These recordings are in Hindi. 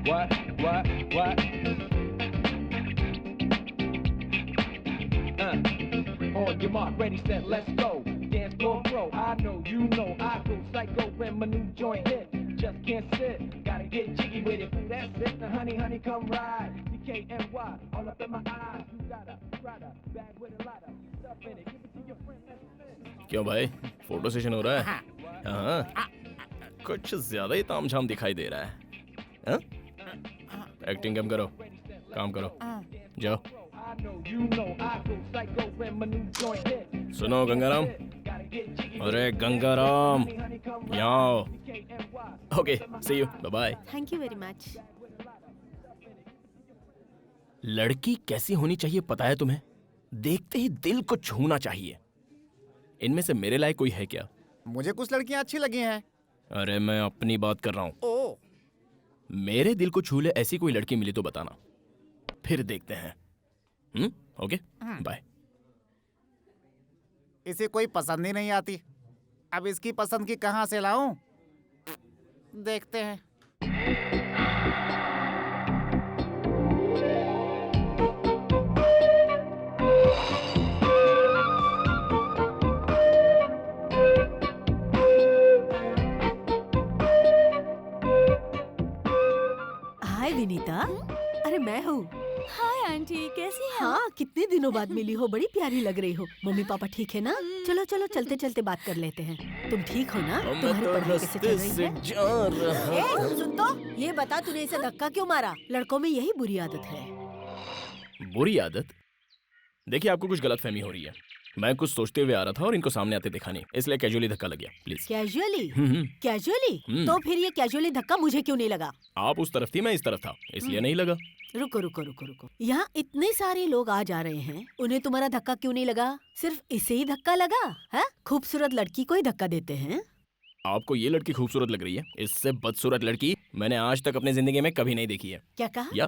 What? On your mark, ready, set, let's go. Dance floor bro, I know, you know, I go psycho when my new joint hit. Just can't sit, gotta get jiggy with it. That's it, now honey, come ride. DKNY, all up in my eyes. You got a rider, bag with a lot of stuff in it. Give it to your friend, let's spin. क्यों भाई, फोटो सेशन हो रहा है? हाँ, कुछ ज्यादा ही तामझाम दिखाई दे रहा है। हाँ? एक्टिंग कम करो, काम करो, जाओ। सुनो गंगाराम, अरे गंगाराम, यहाँ आओ। Okay, see you, bye bye. Thank you very much. लड़की कैसी होनी चाहिए पता है तुम्हें? देखते ही दिल को छूना चाहिए। इनमें से मेरे लायक कोई है क्या? मुझे कुछ लड़कियां अच्छी लगी हैं। अरे मैं अपनी बात कर रहा हूँ। ओ, मेरे दिल को छू ले ऐसी कोई लड़की मिली तो बताना, फिर देखते हैं। Okay, bye. इसे कोई पसंद ही नहीं आती। अब इसकी पसंद की कहाँ से लाऊं? देखते हैं। हाय विनीता, अरे मैं हूँ। हाय आंटी, कैसी हैं? हाँ, कितने दिनों बाद मिली हो, बड़ी प्यारी लग रही हो। मम्मी पापा ठीक है ना? चलो चलो चलते चलते बात कर लेते हैं। तुम ठीक हो ना? तुम्हारी पढ़ाई कैसे चल रही है? ए, सुन तो, ये बता तूने इसे धक्का क्यों मारा? लड़कों में यही बुरी आदत है। बुरी आदत? देखिए आपको कुछ गलतफहमी हो रही है। मैं कुछ सोचते हुए आ रहा था और इनको सामने आते देखा नहीं, इसलिए कैजुअली धक्का लग गया। प्लीज। कैजुअली? कैजुअली? तो फिर ये कैजुअली धक्का मुझे क्यों नहीं लगा? आप उस तरफ थी, मैं इस तरफ था, इसलिए नहीं लगा। रुको रुको रुको रुको, यहाँ इतने सारे लोग आ जा रहे हैं, उन्हें तुम्हारा धक्का क्यों नहीं लगा? सिर्फ इसे ही धक्का लगा है? खूबसूरत लड़की को ही धक्का देते हैं। आपको ये लड़की खूबसूरत लग रही है? इससे बदसूरत लड़की मैंने आज तक अपनी जिंदगी में कभी नहीं देखी है। क्या कहा? या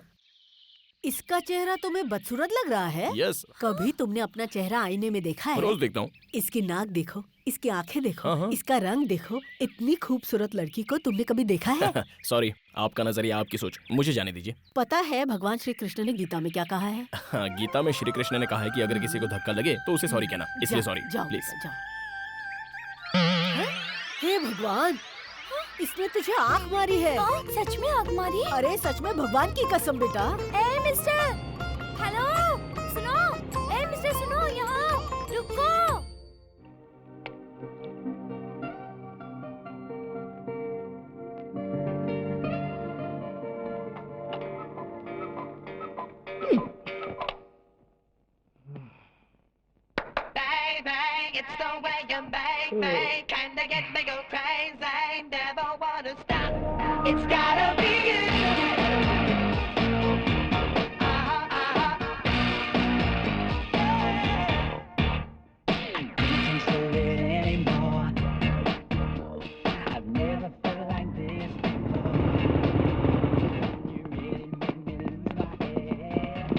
इसका चेहरा तुम्हें बदसूरत लग रहा है? यस। कभी तुमने अपना चेहरा आईने में देखा है? रोज देखता हूँ। इसकी नाक देखो, इसकी आंखें देखो, हाँ। इसका रंग देखो। इतनी खूबसूरत लड़की को तुमने कभी देखा है? सॉरी, आपका नजरिया, आपकी सोच, मुझे जाने दीजिए। पता है भगवान श्री कृष्ण ने गीता में क्या कहा है? हाँ, गीता में श्री कृष्ण ने कहा है कि अगर किसी को धक्का लगे तो उसे सॉरी कहना, इसलिए सॉरी जाओ, प्लीज। जाओ। हे भगवान, इसने तुझे आँख मारी है। सच में आग मारी? अरे सच में, भगवान की कसम बेटा। ए मिस्टर, हेलो, सुनो। ए मिस्टर सुनो, यहाँ रुको। It's the way you make me kinda get me go crazy. Never wanna stop. It's gotta be you. Can't hold it anymore. I've never felt like this before. You really make me lose my head.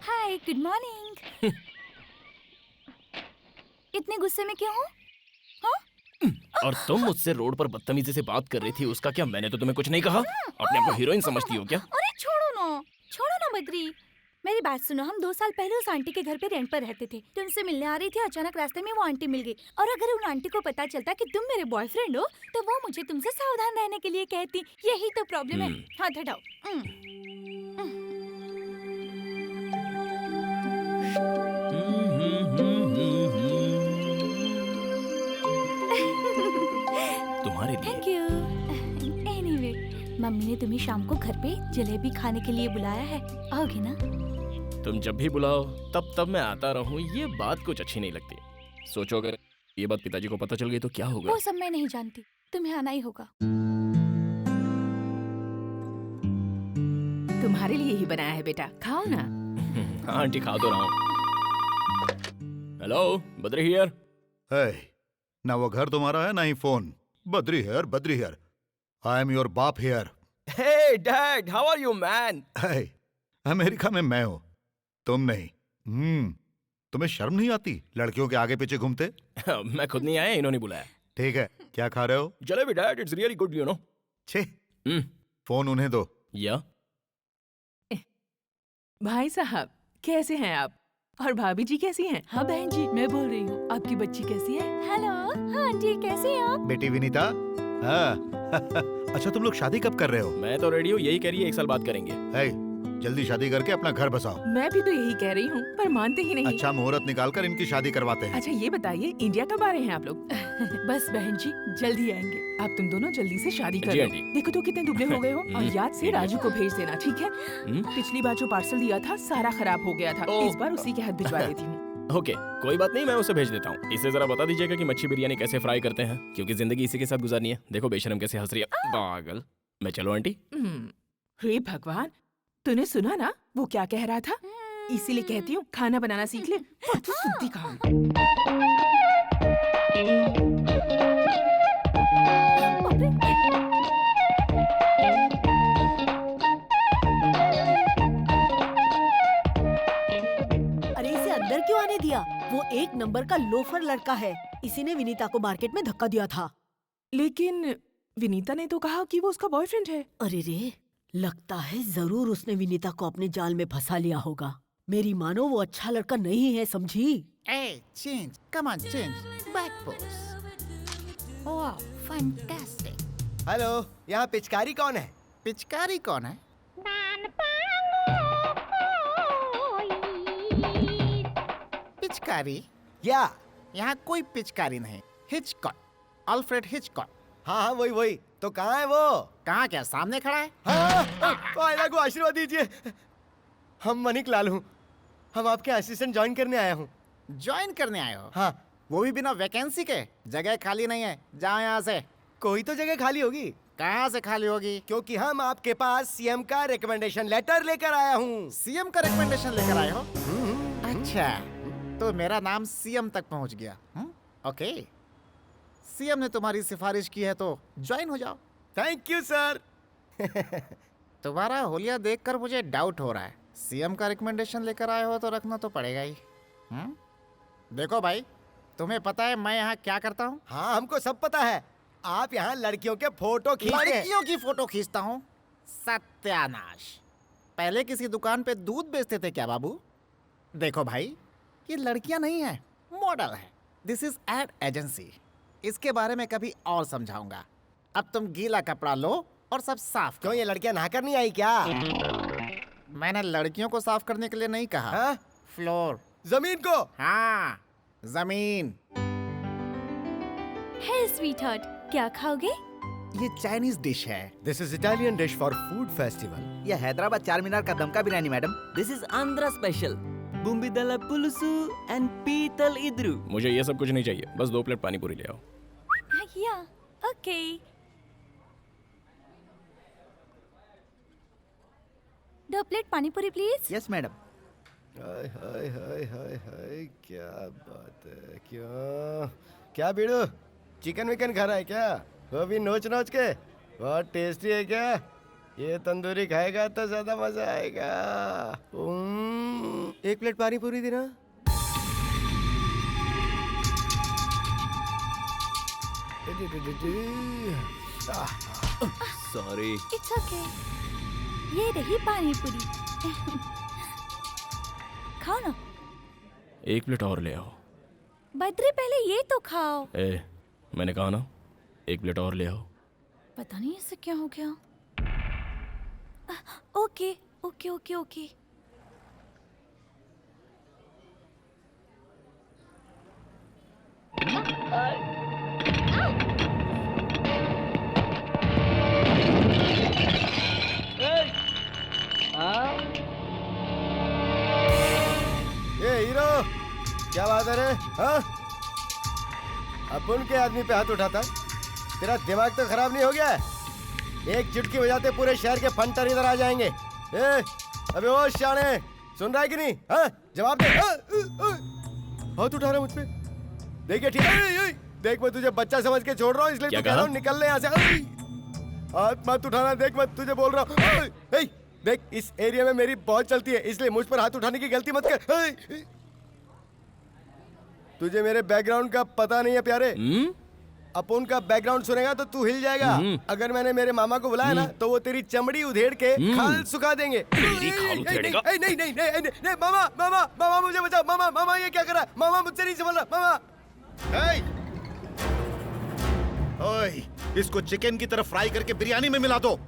Hi, good morning. इतने गुस्से में क्यों हो? और तुम मुझसे रोड पर बदतमीजी से बात कर रही थी, उसका क्या? मैंने तो तुम्हें कुछ नहीं कहा। अपने आप को हीरोइन समझती हो क्या? अरे छोड़ो ना बद्री। मेरी बात सुनो, हम 2 साल पहले उस आंटी के घर पे रेंट पर रहते थे। तो उनसे मिलने आ रही थी, अचानक रास्ते में वो आंटी मिल गई। और अगर उन आंटी को पता चलता कि तुम मेरे बॉयफ्रेंड हो, तो वो मुझे तुमसे सावधान रहने के लिए कहती। यही तो प्रॉब्लम है। हाथ हटाओ। तुम्हारे लिए। Thank you. एनीवे, मम्मी ने तुम्हें शाम को घर पे जलेबी खाने के लिए बुलाया है, आओगे ना? तुम जब भी बुलाओ तब मैं आता रहूं, ये बात कुछ अच्छी नहीं लगती। सोचो अगर ये बात पिताजी को पता चल गई तो क्या होगा? वो सब मैं नहीं जानती, तुम्हें आना ही होगा। तुम्हारे लिए ही बनाया है बेटा, खाओ ना। हाँ आंटी, खा तो रहा हूँ। Hello, Badri here. है ना, वो घर तुम्हारा है ना ही फोन। Badri here. I am your बाप here. Hey dad, how are you man? है, अमेरिका में मैं हूँ, तुम नहीं। तुम्हें शर्म नहीं आती लड़कियों के आगे पीछे घूमते? मैं खुद नहीं आया, इन्होंने बुलाया। ठीक है, क्या खा रहे हो? Jalebi dad, it's really good, you know. छे, फोन उन्हें दो। या भाई साहब कैसे हैं आप? और भाभी जी कैसी हैं? हाँ बहन जी, मैं बोल रही हूँ, आपकी बच्ची कैसी है? हेलो, हाँ आंटी कैसे हैं आप? बेटी विनीता, हाँ। अच्छा, तुम लोग शादी कब कर रहे हो? मैं तो रेडी हूँ, यही कह रही है 1 साल बाद करेंगे। है, जल्दी शादी करके अपना घर बसाओ। मैं भी तो यही कह रही हूँ, पर मानते ही नहीं। अच्छा मुहूर्त निकाल कर इनकी शादी करवाते हैं। अच्छा ये बताइए, इंडिया कब आ रहे हैं आप लोग? बस बहन जी, जल्दी आएंगे। आप तुम दोनों जल्दी से शादी कर जी लो। आंटी। देखो तो कितने दुबले हो गए हो। और याद से राजू को भेज देना, ठीक है? पिछली बार जो पार्सल दिया था सारा खराब हो गया था, ओह। इस बार उसी के हाथ भिजवा देती हूँ। ओके, कोई बात नहीं, मैं उसे भेज देता हूँ। इसे जरा बता दीजिएगा कि मच्छी बिरयानी कैसे फ्राई करते हैं, क्योंकि जिंदगी इसी के साथ गुजारनी है। देखो बेशरम कैसे हंस रही है, पागल। मैं चलो आंटी। हे भगवान, तूने सुना ना वो क्या कह रहा था? इसीलिए कहती हूँ खाना बनाना सीख ले। तू सुनती कहाँ है? अरे इसे अंदर क्यों आने दिया? वो एक नंबर का लोफर लड़का है। इसी ने विनीता को मार्केट में धक्का दिया था। लेकिन विनीता ने तो कहा कि वो उसका बॉयफ्रेंड है। अरे रे, लगता है जरूर उसने विनीता को अपने जाल में फंसा लिया होगा। मेरी मानो वो अच्छा लड़का नहीं है, समझी? ए, change, come on, change, back pose. वाह, फैंटास्टिक। हेलो, यहाँ पिचकारी कौन है? पिचकारी कौन है? पिचकारी? या यहाँ कोई पिचकारी नहीं। Hitchcock, Alfred Hitchcock. हाँ हाँ वही। तो कहाँ है वो? कहाँ, क्या सामने खड़ा है? हाँ, आयला को आशीर्वाद दीजिए। हम मनिक लाल हूँ, हम आपके असिस्टेंट ज्वाइन करने आया हूँ। ज्वाइन करने आए हो? हाँ। वो भी बिना वैकेंसी के? जगह खाली नहीं है, जाओ यहाँ से। कोई तो जगह खाली होगी। कहाँ से खाली होगी? क्योंकि हम आपके पास सीएम का रिकमेंडेशन लेटर लेकर आया हूँ। सीएम का रिकमेंडेशन लेकर आए हो? अच्छा, तो मेरा नाम सीएम तक पहुँच गया। ओके, सीएम ने तुम्हारी सिफारिश की है तो ज्वाइन हो जाओ। Thank you sir. तुम्हारा होलिया देखकर मुझे डाउट हो रहा है। सीएम का रिकमेंडेशन लेकर आए हो तो रखना तो पड़ेगा ही। देखो भाई, तुम्हें पता है मैं यहाँ क्या करता हूँ? हाँ हमको सब पता है, आप यहाँ लड़कियों के फोटो खींचते हैं। लड़कियों की फोटो खींचता हूँ? सत्यानाश। पहले किसी दुकान पे दूध बेचते थे क्या बाबू? देखो भाई, ये लड़कियां नहीं है, मॉडल है। This is ad agency. इसके बारे में कभी और समझाऊंगा। अब तुम गीला कपड़ा लो और सब साफ करो। क्यों, ये लड़कियां नहाकर नहीं आई क्या? मैंने लड़कियों को साफ करने के लिए नहीं कहा। हाँ? फ्लोर, जमीन को। हाँ जमीन। हे स्वीटहार्ट, क्या खाओगे? ये चाइनीज डिश है। This is Italian dish for food festival. ये हैदराबाद चार मीनार का दमका biryani madam. This is Andhra special bommidala pulusu and पीतल इद्रू। मुझे ये सब कुछ नहीं चाहिए, बस 2 प्लेट पानी पूरी ले आओ। या, okay. 2 plate pani puri please. Yes madam. Hi hi hi hi hi, क्या बात है। क्या बीड़ू, चिकन विकन खा रहा है क्या? वो भी नोच नोच के। बहुत टेस्टी है क्या? ये तंदूरी खाएगा तो ज्यादा मजा आएगा। 1 प्लेट पानी पूरी देना। सॉरी। It's okay. ये रही पानी पूरी। खाओ ना। 1 प्लेट और ले आओ। बद्री, पहले ये तो खाओ। मैंने कहा ना, 1 प्लेट और ले आओ। पता नहीं इससे क्या हो गया। Okay okay okay okay. ये हीरो, क्या बात है रे? हाँ? अपन के आदमी पे हाथ उठाता है? तेरा दिमाग तो खराब नहीं हो गया? एक चुटकी बजाते पूरे शहर के फंटर इधर आ जाएंगे। अबे ओ शाने, सुन रहा है कि नहीं? हाँ? जवाब दे। हाथ उठा रहा है मुझ पे। देखिए ठीक है, देख मैं तुझे बच्चा समझ के छोड़ रहा हूँ, इसलिए तो कह रहा हूँ निकल ले यहाँ से। हाथ मत उठाना, देख मैं तुझे बोल रहा हूँ। देख, इस एरिया में मेरी बहुत चलती है, इसलिए मुझ पर हाथ उठाने की गलती मत कर। तुझे मेरे बैकग्राउंड का पता नहीं है प्यारे। अपुन का बैकग्राउंड सुनेगा तो तू हिल जाएगा। अगर मैंने मेरे मामा को बुलाया ना तो वो तेरी चमड़ी उधेड़ के खाल सुखा देंगे। तेरी खाल उधेड़ेगा? नहीं नहीं नहीं नहीं नहीं, नहीं मामा मामा मामा मुझे बचाओ। मामा मामा ये क्या कर रहा है? मामा मुझसे नहीं संभल रहा। मामा ओए, इसको चिकन की तरफ फ्राई करके बिरयानी में मिला दो।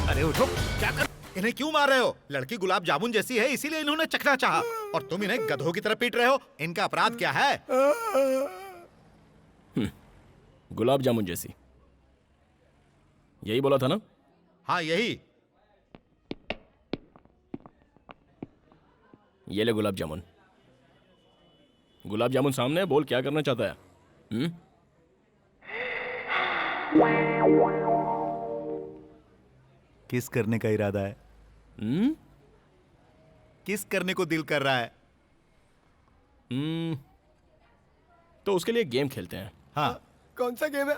अरे उठो, क्या कर? इन्हें क्यों मार रहे हो? लड़की गुलाब जामुन जैसी है इसीलिए इन्होंने चखना चाहा और तुम इन्हें गधों की तरह पीट रहे हो। इनका अपराध क्या है? गुलाब जामुन जैसी, यही बोला था ना? हाँ यही। ये ले गुलाब जामुन। गुलाब जामुन सामने है, बोल क्या करना चाहता है? किस करने का इरादा है? किस करने को दिल कर रहा है? तो उसके लिए गेम खेलते हैं। हाँ। कौन सा गेम है?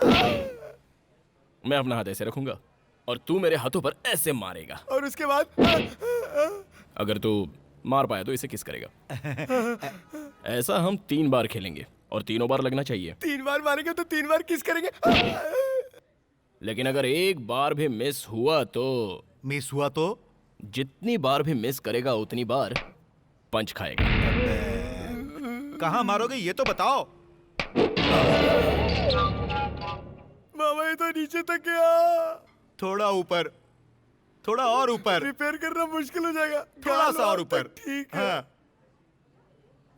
मैं अपना हाथ ऐसे रखूंगा और तू मेरे हाथों पर ऐसे मारेगा और उसके बाद? अगर तू मार पाया तो इसे किस करेगा। ऐसा हम 3 बार खेलेंगे और तीनों बार लगना चाहिए। 3 बार मारेंगे तो 3 बार किस करेंगे? लेकिन अगर एक बार भी मिस हुआ तो? मिस हुआ तो? जितनी बार भी मिस करेगा उतनी बार पंच खाएगा। कहाँ मारोगे ये तो बताओ। मामा ये तो नीचे तक गया। थोड़ा ऊपर, थोड़ा और ऊपर। रिपेयर करना मुश्किल हो जाएगा। थोड़ा सा और ऊपर। ठीक है। हाँ।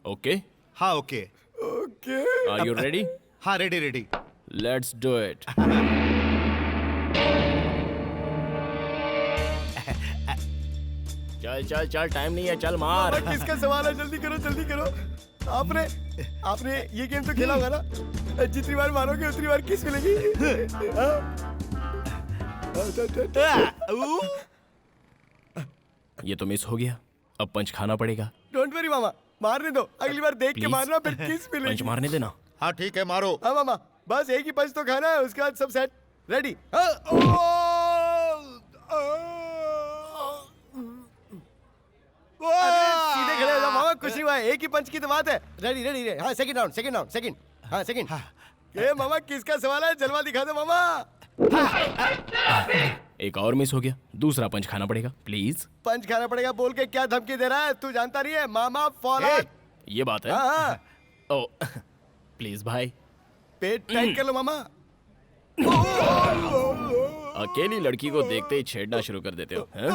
ओके? हाँ okay. Okay. Are you ready? हाँ ready ready. Let's do it. चल चल चल, टाइम नहीं है, चल मार। किसका सवाल है? जल्दी करो जल्दी करो। आपने ये गेम तो खेला होगा ना? जितनी बार मारोगे उतनी बार किस मिलेगी। ये तो मिस हो गया, अब पंच खाना पड़ेगा। डोंट वरी मामा, मारने दो। अगली बार देख के Please? मारना, फिर किस मिलेगी। पंच मारने देना। हाँ ठीक है मारो। हाँ मामा, बस एक ही पंच तो खाना है, उसके बाद सब सेट। रेडी? सीधे खड़े हो जाओ मामा, कुछ नहीं हुआ है। एक ही पंच की तो बात है। Ready ready ready. हाँ second round, second round, second. हाँ सेकंड। ये मामा किसका सवाल है? जलवा दिखा दो मामा। एक और मिस हो गया, दूसरा पंच खाना पड़ेगा। प्लीज। पंच खाना पड़ेगा बोल के क्या धमकी दे रहा है? तू जानता नहीं है मामा फॉर। ये बात है? हाँ। ओ प्लीज भाई, पेट टाइट कर लो मामा। अकेली लड़की को देखते ही छेड़ना शुरू कर देते हो, हैं?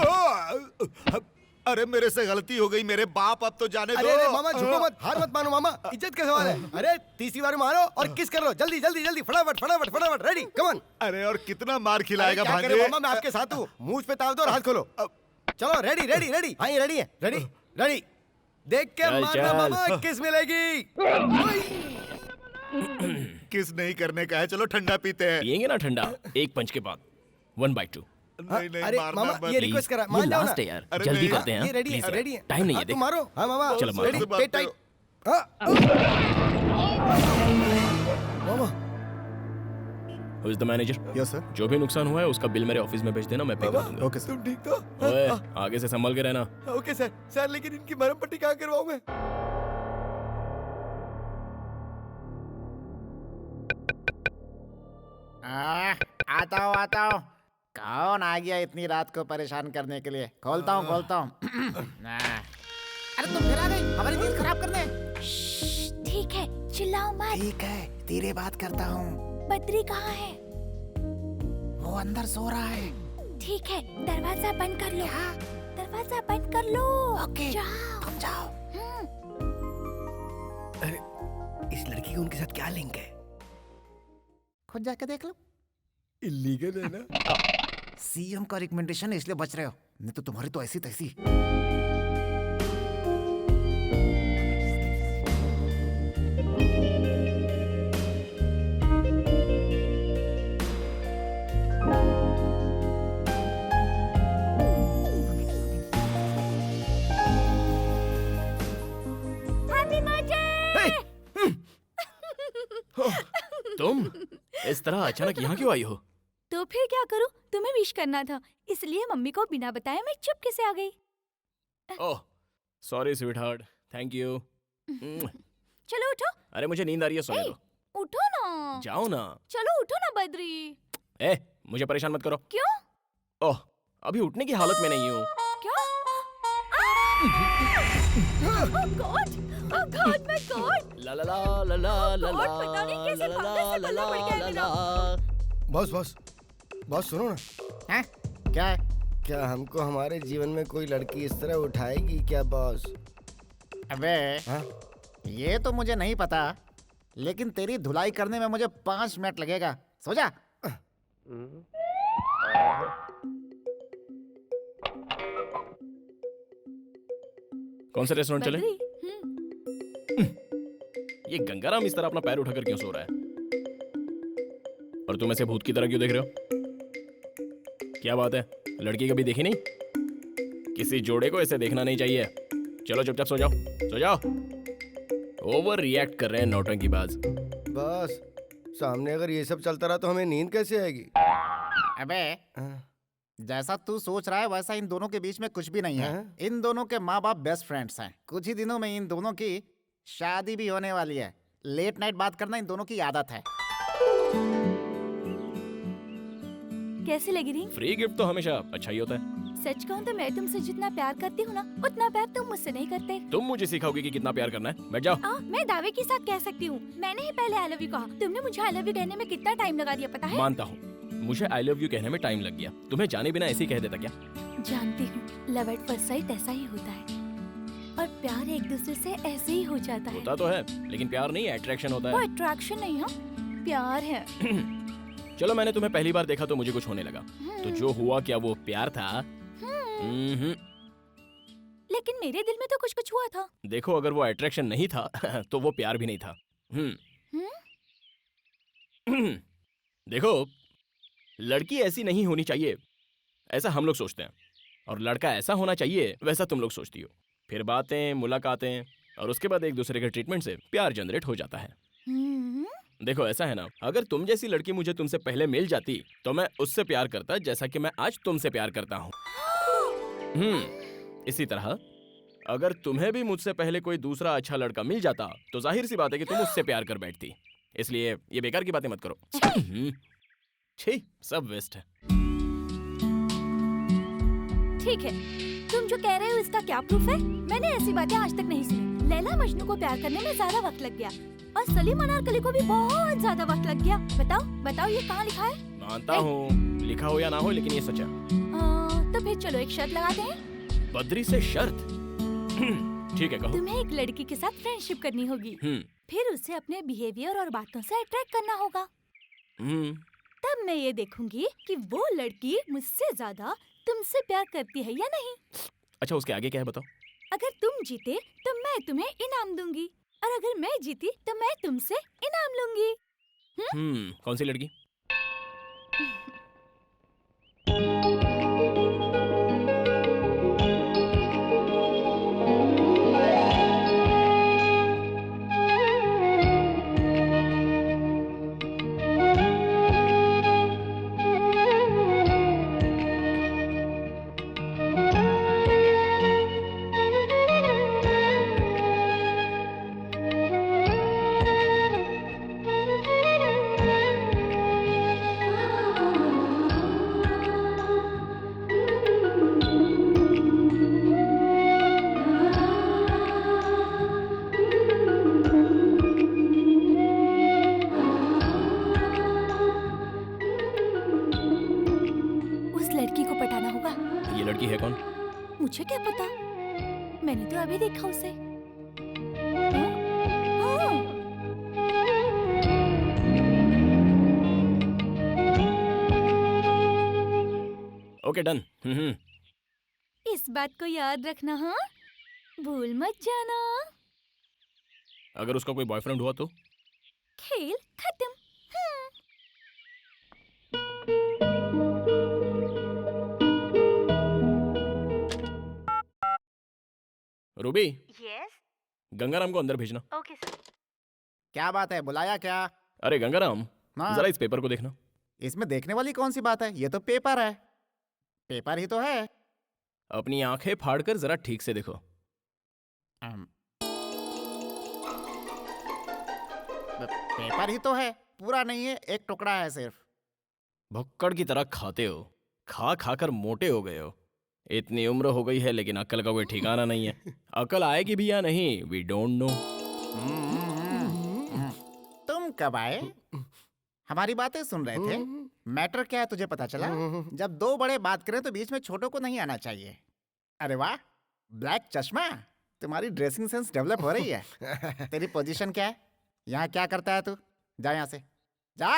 अरे मेरे से गलती हो गई मेरे बाप, अब तो जाने दो। अरे मामा झुको मत, हार मत मानो मामा, इज्जत का सवाल है। अरे तीसरी बार मारो और किस कर लो। जल्दी जल्दी जल्दी, फटाफट फटाफट फटाफट। Ready come on. अरे और कितना मार खिलाएगा क्या करे भांजे? मामा, मैं आपके साथ हूँ। मुंह पे ताव दो और हाथ खोलो। चलो रेडी रेडी रेडी। हाँ ये रेडी है। Ready ready. देख के चल, मारना चल। मामा, किस मिलेगी। किस नहीं करने का है, चलो ठंडा पीते हैं। पियेंगे ना ठंडा, एक पंच के बाद 1/2। नहीं नहीं अरे मारना मामा मत। ये रिक्वेस्ट करा, ये मान जाओ ना। लास्ट है यार, अरे जल्दी नहीं। करते हैं। ये रेडी है, Please रेडी है। यार, टाइम नहीं है, हाँ, देख। तुम मारो। हाँ मामा चलो, मारो। Ready, pet tight. Mama Who is the manager? Yes sir. जो भी नुकसान हुआ है उसका बिल मेरे ऑफिस में भेज देना, मैं पे कर दूंगा। ओके तुम ठीक तो? ओए, आगे से संभल के रहना। Okay sir. सर लेकिन इनकी मरहम पट्टी कहाँ करवाऊं मैं? आता हूँ। कौन आ गया इतनी रात को परेशान करने के लिए? खोलता हूँ। अरे तुम फिर आ गई हमारी नींद खराब करने। ठीक है, चिल्लाओ मत। ठीक है, धीरे बात करता हूँ। बद्री कहाँ है? वो अंदर सो रहा है। ठीक है, दरवाजा बंद कर लो। दरवाजा बंद कर लो। ओके, जाओ। तुम जाओ। अरे इस लड़की का उनके साथ क्या लिंक है? खुद जाके देख लो। इलीगल है ना? सीएम का रिकमेंडेशन है इसलिए बच रहे हो, नहीं तो तुम्हारी तो ऐसी तैसी। तुम इस तरह अचानक यहाँ क्यों आई हो? तो फिर क्या करूं? तुम्हें विश करना था, इसलिए मम्मी को बिना बताए मैं चुपके से आ गई। Oh sorry sweet heart, thank you. चलो उठो। अरे मुझे नींद आ रही है, सोने दो। उठो ना। जाओ ना। चलो उठो ना बद्री। ए मुझे परेशान मत करो। क्यों? ओह अभी उठने की हालत में नहीं हूँ। क्या? Oh God! Oh God, my God! ला ला ला ला ला ला God, पता नहीं कैसे पागल से पल्ला पड़ गया है मेरा। बॉस बॉस बॉस सुनो ना। हैं? क्या है? क्या हमको हमारे जीवन में कोई लड़की इस तरह उठाएगी क्या बॉस? अबे हाँ? ये तो मुझे नहीं पता, लेकिन तेरी धुलाई करने में मुझे 5 मिनट लगेगा। सो जा। कौन सा रेस्टोरेंट चले? बद्री, ये गंगाराम इस तरह अपना पैर उठाकर क्यों सो रहा है? और तुम ऐसे भूत की तरह क्यों देख रहे हो? क्या बात है, लड़की कभी देखी नहीं? किसी जोड़े को ऐसे देखना नहीं चाहिए। चलो चुपचाप सो जाओ, सो जाओ। ओवर रिएक्ट कर रहे हैं नौटंकीबाज। बॉस सामने अगर ये सब चलता रहा तो हमें नींद कैसे आएगी? अबे हाँ? जैसा तू सोच रहा है वैसा इन दोनों के बीच में कुछ भी नहीं है। हाँ? इन दोनों के माँ बाप बेस्ट फ्रेंड्स हैं। कुछ ही दिनों में इन दोनों की शादी भी होने वाली है। लेट नाइट बात करना इन दोनों की आदत है। कैसी लगी रिंग? फ्री गिफ्ट तो हमेशा अच्छा ही होता है। सच कहूँ तो मैं तुमसे जितना प्यार करती हूँ ना, उतना प्यार तुम मुझसे नहीं करते। तुम मुझे सिखाओगे कि कितना प्यार करना है? बैठ जाओ। मैं दावे के साथ कह सकती हूँ, मैंने ही पहले आई लव यू कहा। तुमने मुझे आई लव यू कहने में कितना टाइम लगा दिया पता है? मानता हूँ, मुझे आई लव यू कहने में टाइम लग गया। तुम्हें जाने बिना ऐसे ही कह देता क्या? जानती हूँ, लव एट फर्स्ट साइट ऐसा ही होता है, और प्यार एक दूसरे से ऐसे ही हो जाता है। होता तो है, लेकिन प्यार नहीं, अट्रैक्शन होता वो है। अट्रैक्शन नहीं है, प्यार है। चलो मैंने तुम्हें पहली बार देखा तो मुझे कुछ होने लगा, तो जो हुआ क्या वो प्यार था? लेकिन मेरे दिल में तो कुछ कुछ हुआ था। देखो अगर वो अट्रैक्शन नहीं था तो वो प्यार भी नहीं था। देखो लड़की ऐसी नहीं होनी चाहिए ऐसा हम लोग सोचते हैं, और लड़का ऐसा होना चाहिए वैसा तुम लोग सोचती हो। फिर बातें, मुलाकातें, और उसके बाद एक दूसरे के ट्रीटमेंट से प्यार जनरेट हो जाता है। देखो ऐसा है ना, अगर तुम जैसी लड़की मुझे तुमसे पहले मिल जाती तो मैं उससे प्यार करता जैसा कि मैं आज तुमसे प्यार करता हूँ। इसी तरह अगर तुम्हें भी मुझसे पहले कोई दूसरा अच्छा लड़का मिल जाता तो जाहिर सी बात है कि तुम उससे प्यार कर बैठती। इसलिए ये बेकार की बातें मत करो। छी, सब वेस्ट है। ठीक है, तुम जो कह रहे हो इसका क्या प्रूफ है? मैंने ऐसी बातें आज तक नहीं सुनी। लैला मजनू को प्यार करने में ज्यादा वक्त लग गया, और सलीम अनारकली को भी बहुत ज्यादा वक्त लग गया। बताओ बताओ ये कहाँ लिखा है? मानता हूँ, लिखा हो या ना हो, लेकिन ये सच है। तो फिर चलो एक शर्त लगाते हैं। बद्री से शर्त? ठीक है, कहो। तुम्हें एक लड़की के साथ फ्रेंडशिप करनी होगी, फिर उसे अपने बिहेवियर और बातों से अट्रैक्ट करना होगा। तब मैं ये देखूंगी कि वो लड़की मुझसे ज्यादा तुमसे प्यार करती है या नहीं। अच्छा, उसके आगे क्या है बताओ? अगर तुम जीते तो मैं तुम्हें इनाम दूंगी, और अगर मैं जीती तो मैं तुमसे इनाम लूंगी। कौन सी लड़की? ये लड़की है कौन? मुझे क्या पता, मैंने तो अभी देखा उसे। Okay done. इस बात को याद रखना, हाँ? भूल मत जाना। अगर उसका कोई बॉयफ्रेंड हुआ तो? खेल खत्म। रूबी, यस, गंगाराम को अंदर भेजना। Okay sir. क्या बात है, बुलाया क्या? अरे गंगाराम, हाँ। जरा इस पेपर को देखना। इसमें देखने वाली कौन सी बात है, ये तो पेपर है। पेपर ही तो है। अपनी आंखें फाड़कर जरा ठीक से देखो। पेपर ही तो है, पूरा नहीं है, एक टुकड़ा है सिर्फ। भुक्कड़ की तरह खाते हो, खा खा कर मोटे हो गए हो। इतनी उम्र हो गई है लेकिन अक्ल का कोई ठिकाना नहीं है। अकल आएगी भी या नहीं, वी डोंट नो। तुम कब आए? हमारी बातें सुन रहे थे। मैटर क्या है तुझे पता चला? जब दो बड़े बात करें तो बीच में छोटों को नहीं आना चाहिए। अरे वाह, ब्लैक चश्मा, तुम्हारी ड्रेसिंग सेंस डेवलप हो रही है। तेरी पोजीशन क्या है? यहाँ क्या करता है तू? जा यहाँ से, जा।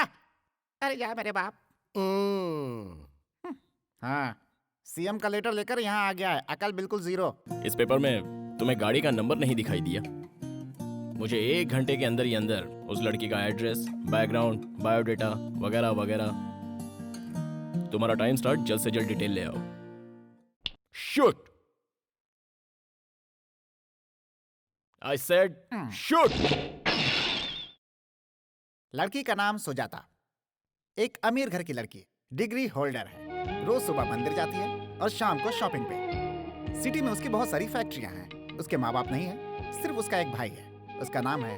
अरे जा मेरे बाप। हाँ, सीएम का लेटर लेकर यहाँ आ गया है, अकल बिल्कुल जीरो। इस पेपर में तुम्हें गाड़ी का नंबर नहीं दिखाई दिया? मुझे 1 घंटे के अंदर ही अंदर उस लड़की का एड्रेस, बैकग्राउंड, बायोडेटा वगैरह वगैरह। तुम्हारा टाइम स्टार्ट, जल्द से जल्द डिटेल ले आओ। शूट! I said shoot! लड़की का नाम सुजाता, एक अमीर घर की लड़की, डिग्री होल्डर है। रोज सुबह मंदिर जाती है और शाम को शॉपिंग पे। सिटी में उसकी बहुत सारी फैक्ट्रियां हैं। उसके माँ बाप नहीं है, सिर्फ उसका एक भाई है। उसका नाम है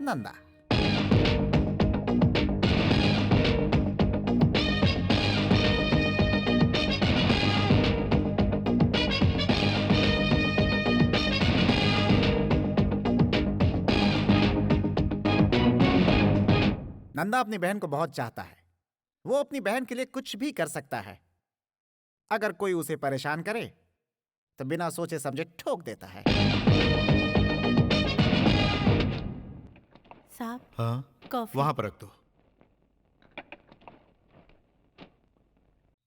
नंदा। नंदा अपनी बहन को बहुत चाहता है। वो अपनी बहन के लिए कुछ भी कर सकता है। अगर कोई उसे परेशान करे तो बिना सोचे समझे ठोक देता है। साहब, हाँ, कॉफी। वहां पर रख दो।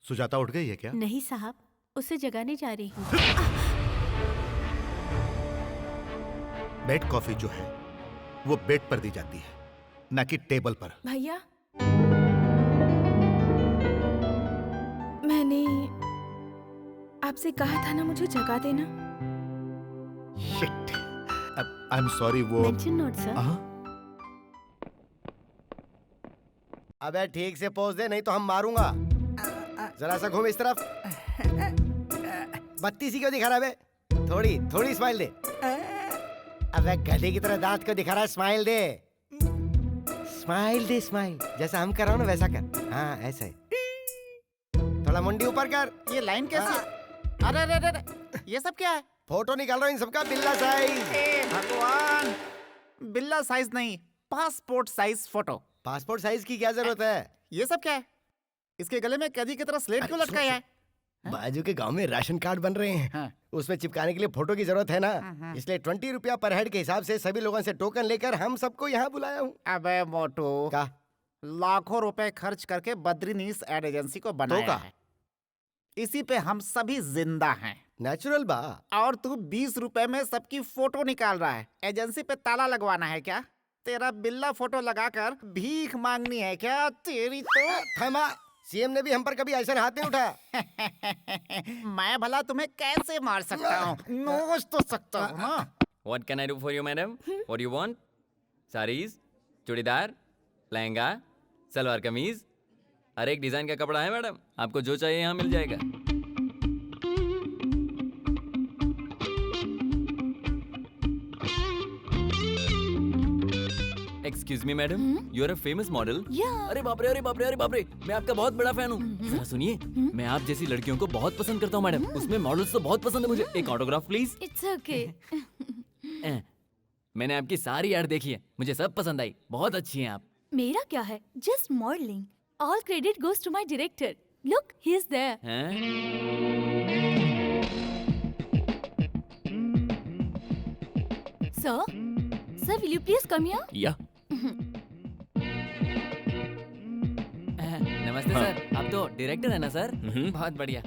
सुजाता उठ गई है क्या? नहीं साहब, उसे जगाने जा रही हूँ। बेड कॉफी जो है वो बेड पर दी जाती है, ना कि टेबल पर। भैया, मैंने आपसे कहा था ना मुझे जगा देना। Shit, I am sorry. वो मेंशन नोट सर। हाँ? अबे ठीक से पोज दे, नहीं तो हम मारूंगा। जरा सा घूम इस तरफ। बत्ती सी क्यों दिखा रहा है बे? थोड़ी थोड़ी स्माइल दे। अबे गधे की तरह दांत क्यों दिखा रहा है? स्माइल दे, स्माइल दे, स्माइल। जैसा हम कर रहा हूँ ना वैसा कर। हाँ ऐसा ही। थोड़ा मुंडी ऊपर कर। ये लाइन कैसी? अरे अरे अरे, ये सब क्या है? फोटो निकाल रहा हूँ इन सबका, बिल्ला साइज। हे भगवान, बिल्ला साइज नहीं, passport size photo. Passport size की क्या जरूरत है? ये सब क्या है? इसके गले में कैदी की तरह स्लेट क्यों लटकाया है? बाजू के गांव में राशन कार्ड बन रहे हैं। हाँ। उसमें चिपकाने के लिए फोटो की जरूरत है ना, इसलिए 20 रुपया पर हेड के हिसाब से सभी लोगों से टोकन लेकर हम सबको यहाँ बुलाया हूँ। अबे मोटू, क्या? लाखों रुपए खर्च करके बद्रीनीस एड एजेंसी को बनाया है। इसी पे हम सभी जिंदा हैं। नेचुरल बा। और तू 20 रुपए में सबकी फोटो निकाल रहा है। एजेंसी पे ताला लगवाना है क्या? तेरा बिल्ला फोटो लगाकर भीख मांगनी है क्या? तेरी तो थमा। सीएम ने भी हम पर कभी ऐसा हाथ नहीं उठाया। मैं भला तुम्हें कैसे मार सकता हूँ? नोच तो सकता हूँ ना। What can I do for you, madam? What do you want? Sarees, churidar, lehenga, salwar kameez, हर एक डिजाइन का कपड़ा है मैडम। आपको जो चाहिए यहाँ मिल जाएगा। Excuse me madam, you are a famous model. अरे बाप रे, अरे बाप रे, अरे बाप रे, मैं आपका बहुत बड़ा फैन हूँ। जरा सुनिए, मैं आप जैसी लड़कियों को बहुत पसंद करता हूँ मैडम। उसमें मॉडल्स तो बहुत पसंद है मुझे। एक ऑटोग्राफ प्लीज। It's okay. मैंने आपकी सारी ऐड देखी है, मुझे सब पसंद आई। बहुत अच्छी हैं आप। मेरा क्या है, just modelling. All credit goes to my director. Look, he is there. Sir, will you please come here? या नमस्ते सर, आप तो डायरेक्टर है ना सर? बहुत बढ़िया।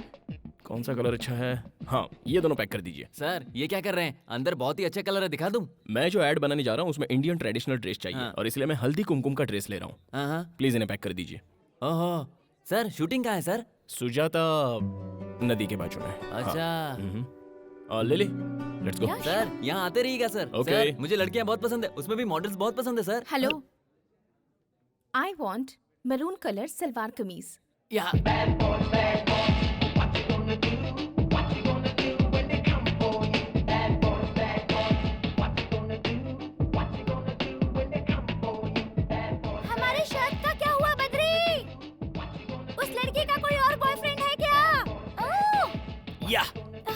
कौन सा कलर अच्छा है? हाँ, ये दोनों पैक कर दीजिए। सर ये क्या कर रहे हैं? अंदर बहुत ही अच्छे कलर है, दिखा दूं? मैं जो ऐड बनाने जा रहा हूँ उसमें इंडियन ट्रेडिशनल ड्रेस चाहिए। हाँ। और इसलिए मैं हल्दी कुमकुम का ड्रेस ले रहा हूँ। हाँ। प्लीज इन्हें पैक कर दीजिए। ओहो सर, शूटिंग कहाँ है सर? सुजाता नदी के बाजू में। अच्छा। ले लेट्स गो। सर यहाँ आते रहिएगा सर। Okay. सर मुझे लड़कियाँ बहुत पसंद है, उसमें भी मॉडल्स बहुत पसंद है sir. Hello, I want maroon colour salwar kameez. या हमारे शर्ट का क्या हुआ बद्री? उस लड़की का कोई और बॉयफ्रेंड है क्या? या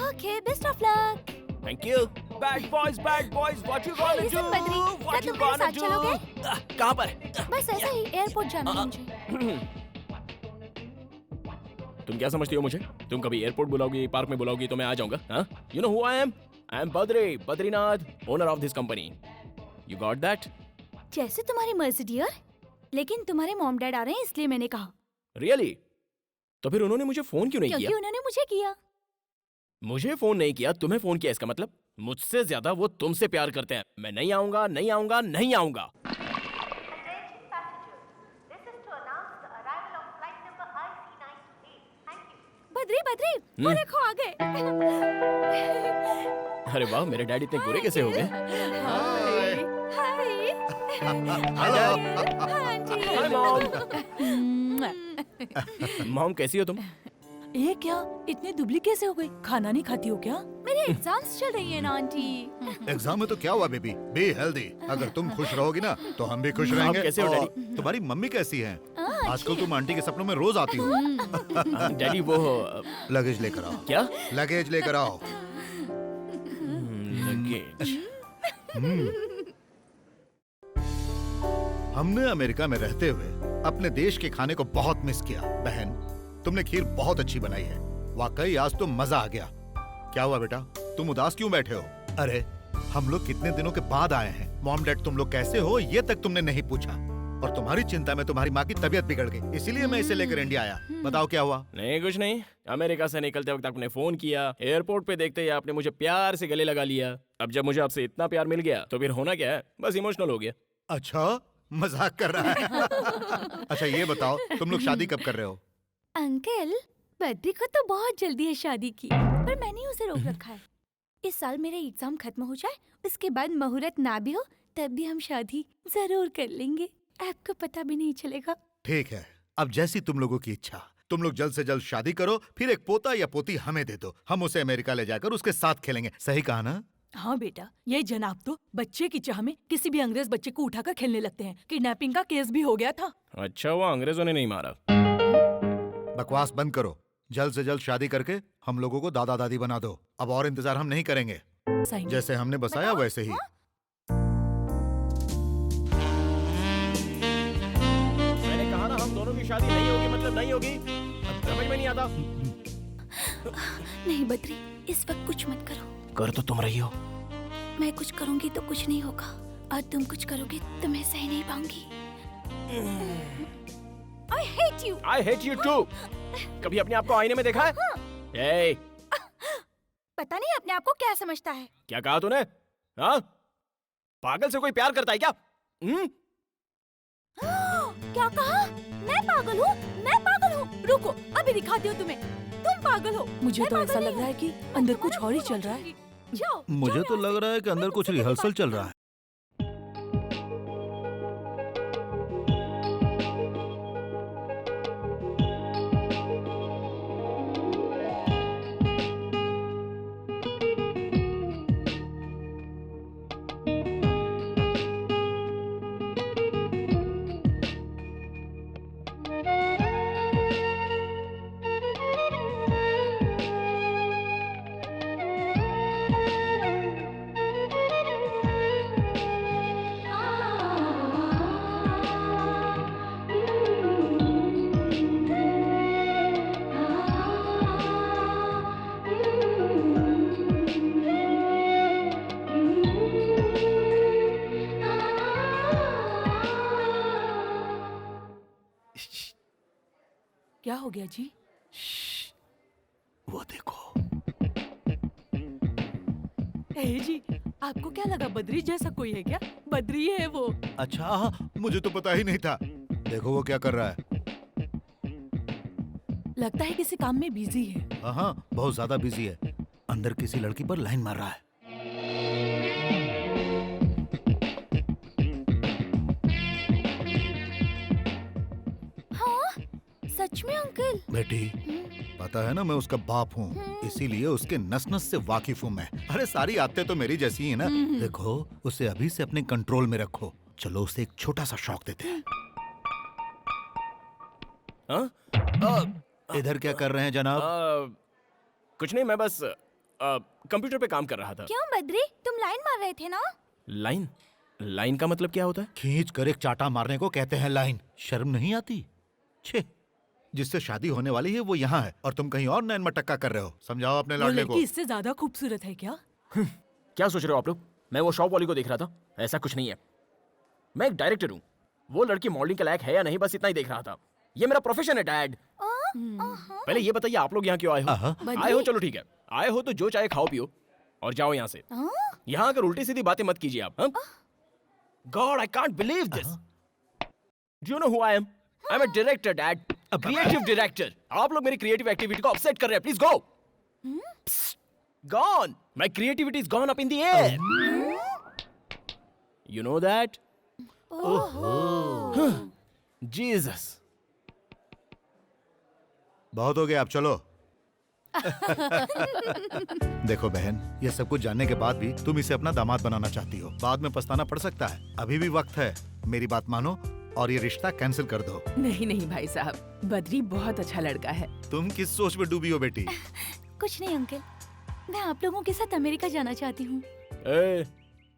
okay, best of luck. Thank you. Bad boys what you gonna do? listen, Badri, क्या तुम मेरे साथ चलोगे? कहाँ पर? बस ऐसे ही एयरपोर्ट जाना है मुझे। तुम क्या समझती हो मुझे? तुम कभी एयरपोर्ट बुलाओगी, पार्क में बुलाओगी तो मैं आ जाऊंगा। हाँ, you know who I am? I am Badrinath, owner of this company. You got that? जैसे तुम्हारी मर्जी डियर, लेकिन तुम्हारे मॉम डैड आ रहे हैं इसलिए मैंने कहा। रियली? तो फिर उन्होंने मुझे फोन क्यों नहीं क्योंकि किया? उन्होंने मुझे किया। मुझे फोन नहीं किया, तुम्हें फोन किया, इसका मतलब मुझसे ज्यादा वो तुमसे प्यार करते हैं। मैं नहीं आऊंगा, नहीं आऊंगा, नहीं आऊंगा। बद्री वो देखो आ गए। अरे वाह, मेरे डैडी इतने गोरे कैसे हो गए? हाय। हाय मॉम, कैसी हो तुम? ये क्या इतनी दुबली कैसे हो गई? खाना नहीं खाती हो क्या? मेरे एग्जाम्स चल रही है ना आंटी। एग्जाम में तो क्या हुआ बेबी, बी हेल्दी। अगर तुम खुश रहोगी ना तो हम भी खुश आप रहेंगे। कैसे हो, और डैडी? तुम्हारी मम्मी कैसी हैं? आजकल तुम आंटी के सपनों में रोज आती हो। डैडी वो लगेज लेकर आओ। क्या? लगेज लेकर आओ। लगेज? हमने अमेरिका में रहते हुए अपने देश के खाने को बहुत मिस किया। बहन, तुमने खीर बहुत अच्छी बनाई है। वाकई आज तो मजा आ गया। क्या हुआ बेटा, तुम उदास क्यों बैठे हो? अरे, हम लोग कितने दिनों के बाद आए हैं। मॉम डैड तुम लोग कैसे हो ये तक तुमने नहीं पूछा। और तुम्हारी चिंता में तुम्हारी माँ की तबीयत बिगड़ गई, इसीलिए मैं इसे लेकर इंडिया आया। बताओ क्या हुआ? नहीं, कुछ नहीं। अमेरिका से निकलते वक्त आपने फोन किया, एयरपोर्ट पे देखते ही आपने मुझे प्यार से गले लगा लिया। अब जब मुझे आपसे इतना प्यार मिल गया तो फिर होना क्या है, बस इमोशनल हो गया। अच्छा, मजाक कर रहा है। अच्छा ये बताओ, तुम लोग शादी कब कर रहे हो? अंकल, बद्री को तो बहुत जल्दी है शादी की, पर मैंने उसे रोक रखा है। इस साल मेरे एग्जाम खत्म हो जाए, उसके बाद मुहूर्त ना भी हो तब भी हम शादी जरूर कर लेंगे। आपको पता भी नहीं चलेगा। ठीक है, अब जैसी तुम लोगों की इच्छा। तुम लोग जल्द से जल्द शादी करो, फिर एक पोता या पोती हमें दे दो। हम उसे अमेरिका ले जाकर उसके साथ खेलेंगे। सही कहा ना? हाँ बेटा, ये जनाब तो बच्चे की चाह में किसी भी अंग्रेज बच्चे को उठाकर खेलने लगते हैं। किडनैपिंग का केस भी हो गया था। अच्छा, वो अंग्रेजों ने नहीं मारा। बकवास बंद करो। जल्द से जल्द शादी करके हम लोगों को दादा दादी बना दो। अब और इंतजार हम नहीं करेंगे। जैसे हमने बसाया वैसे ही। मैंने कहा ना, हम दोनों की शादी नहीं होगी मतलब नहीं होगी। अब समझ में नहीं आता। नहीं बद्री, इस वक्त कुछ मत करो। कर तो तुम रही हो। मैं कुछ करूंगी तो कुछ नहीं होगा, और तुम कुछ करोगे तो मैं सह नहीं पाऊंगी। I hate you. I hate you too. कभी अपने आप को आईने में देखा है? Hey. पता नहीं अपने आप को क्या समझता है। क्या कहा तूने? हाँ? पागल से कोई प्यार करता है क्या? क्या कहा? मैं पागल हूँ? मैं पागल हूँ? रुको, अभी दिखाती हूँ तुम्हें। तुम पागल हो। मुझे मैं तो पागल ऐसा नहीं लग रहा है हूँ। कि अंदर कुछ और ही चल रहा है। जाओ, मुझे जाओ तो यहाँ लग से। रहा है कि अंदर मैं कुछ तुमसे रिहर्सल बात चल रहा है। क्या हो गया जी? वो देखो। ए जी, आपको क्या लगा बद्री जैसा कोई है क्या? बद्री है वो। अच्छा, मुझे तो पता ही नहीं था। देखो वो क्या कर रहा है। लगता है किसी काम में बिजी है। हाँ, बहुत ज्यादा बिजी है। अंदर किसी लड़की पर लाइन मार रहा है। सच में अंकल? बेटी, पता है ना मैं उसका बाप हूँ, इसीलिए उसके नस नस से वाकिफ हूँ मैं। अरे सारी आदतें तो मेरी जैसी ही है ना। देखो, उसे अभी से अपने कंट्रोल में रखो। चलो उसे एक छोटा सा शौक देते हैं। इधर क्या कर रहे हैं जनाब? कुछ नहीं, मैं बस कंप्यूटर पे काम कर रहा था। क्यों बद्री, तुम लाइन मार रहे थे ना? लाइन? लाइन का मतलब क्या होता है? खींच कर एक चाटा मारने को कहते हैं लाइन। शर्म नहीं आती? छे, जिससे शादी होने वाली है वो यहाँ है और तुम कहीं और नैन मटक्का कर रहे हो। समझाओ अपने वो लाडले को। लड़की इससे ज्यादा खूबसूरत है क्या? क्या सोच रहे हो आप लोग? मैं वो शॉप वाली को देख रहा था, ऐसा कुछ नहीं है। मैं एक डायरेक्टर हूँ। वो लड़की मॉडलिंग के लायक है या नहीं, बस इतना ही देख रहा था। ये मेरा प्रोफेशन है डैड। पहले ये बताइए आप लोग यहाँ क्यों आए हो? आए हो, चलो ठीक है, आए हो तो जो चाहे खाओ पियो और जाओ यहाँ से। यहाँ अगर उल्टी सीधी बातें मत कीजिए आप। God, I can't believe this. Do you know who I am? I am a director dad, a creative director. आप लोग मेरी क्रिएटिव एक्टिविटी को अपसेट कर रहे हैं। Please go. Gone, my creativity is gone up in the air. You know that? Jesus. बहुत हो गया, अब चलो। देखो बहन, ये सब कुछ जानने के बाद भी तुम इसे अपना दामाद बनाना चाहती हो। बाद में पछताना पड़ सकता है। अभी भी वक्त है, मेरी बात मानो और ये रिश्ता कैंसिल कर दो। नहीं नहीं भाई साहब, बद्री बहुत अच्छा लड़का है। तुम किस सोच में डूबी हो बेटी? कुछ नहीं अंकल, मैं आप लोगों के साथ अमेरिका जाना चाहती हूँ।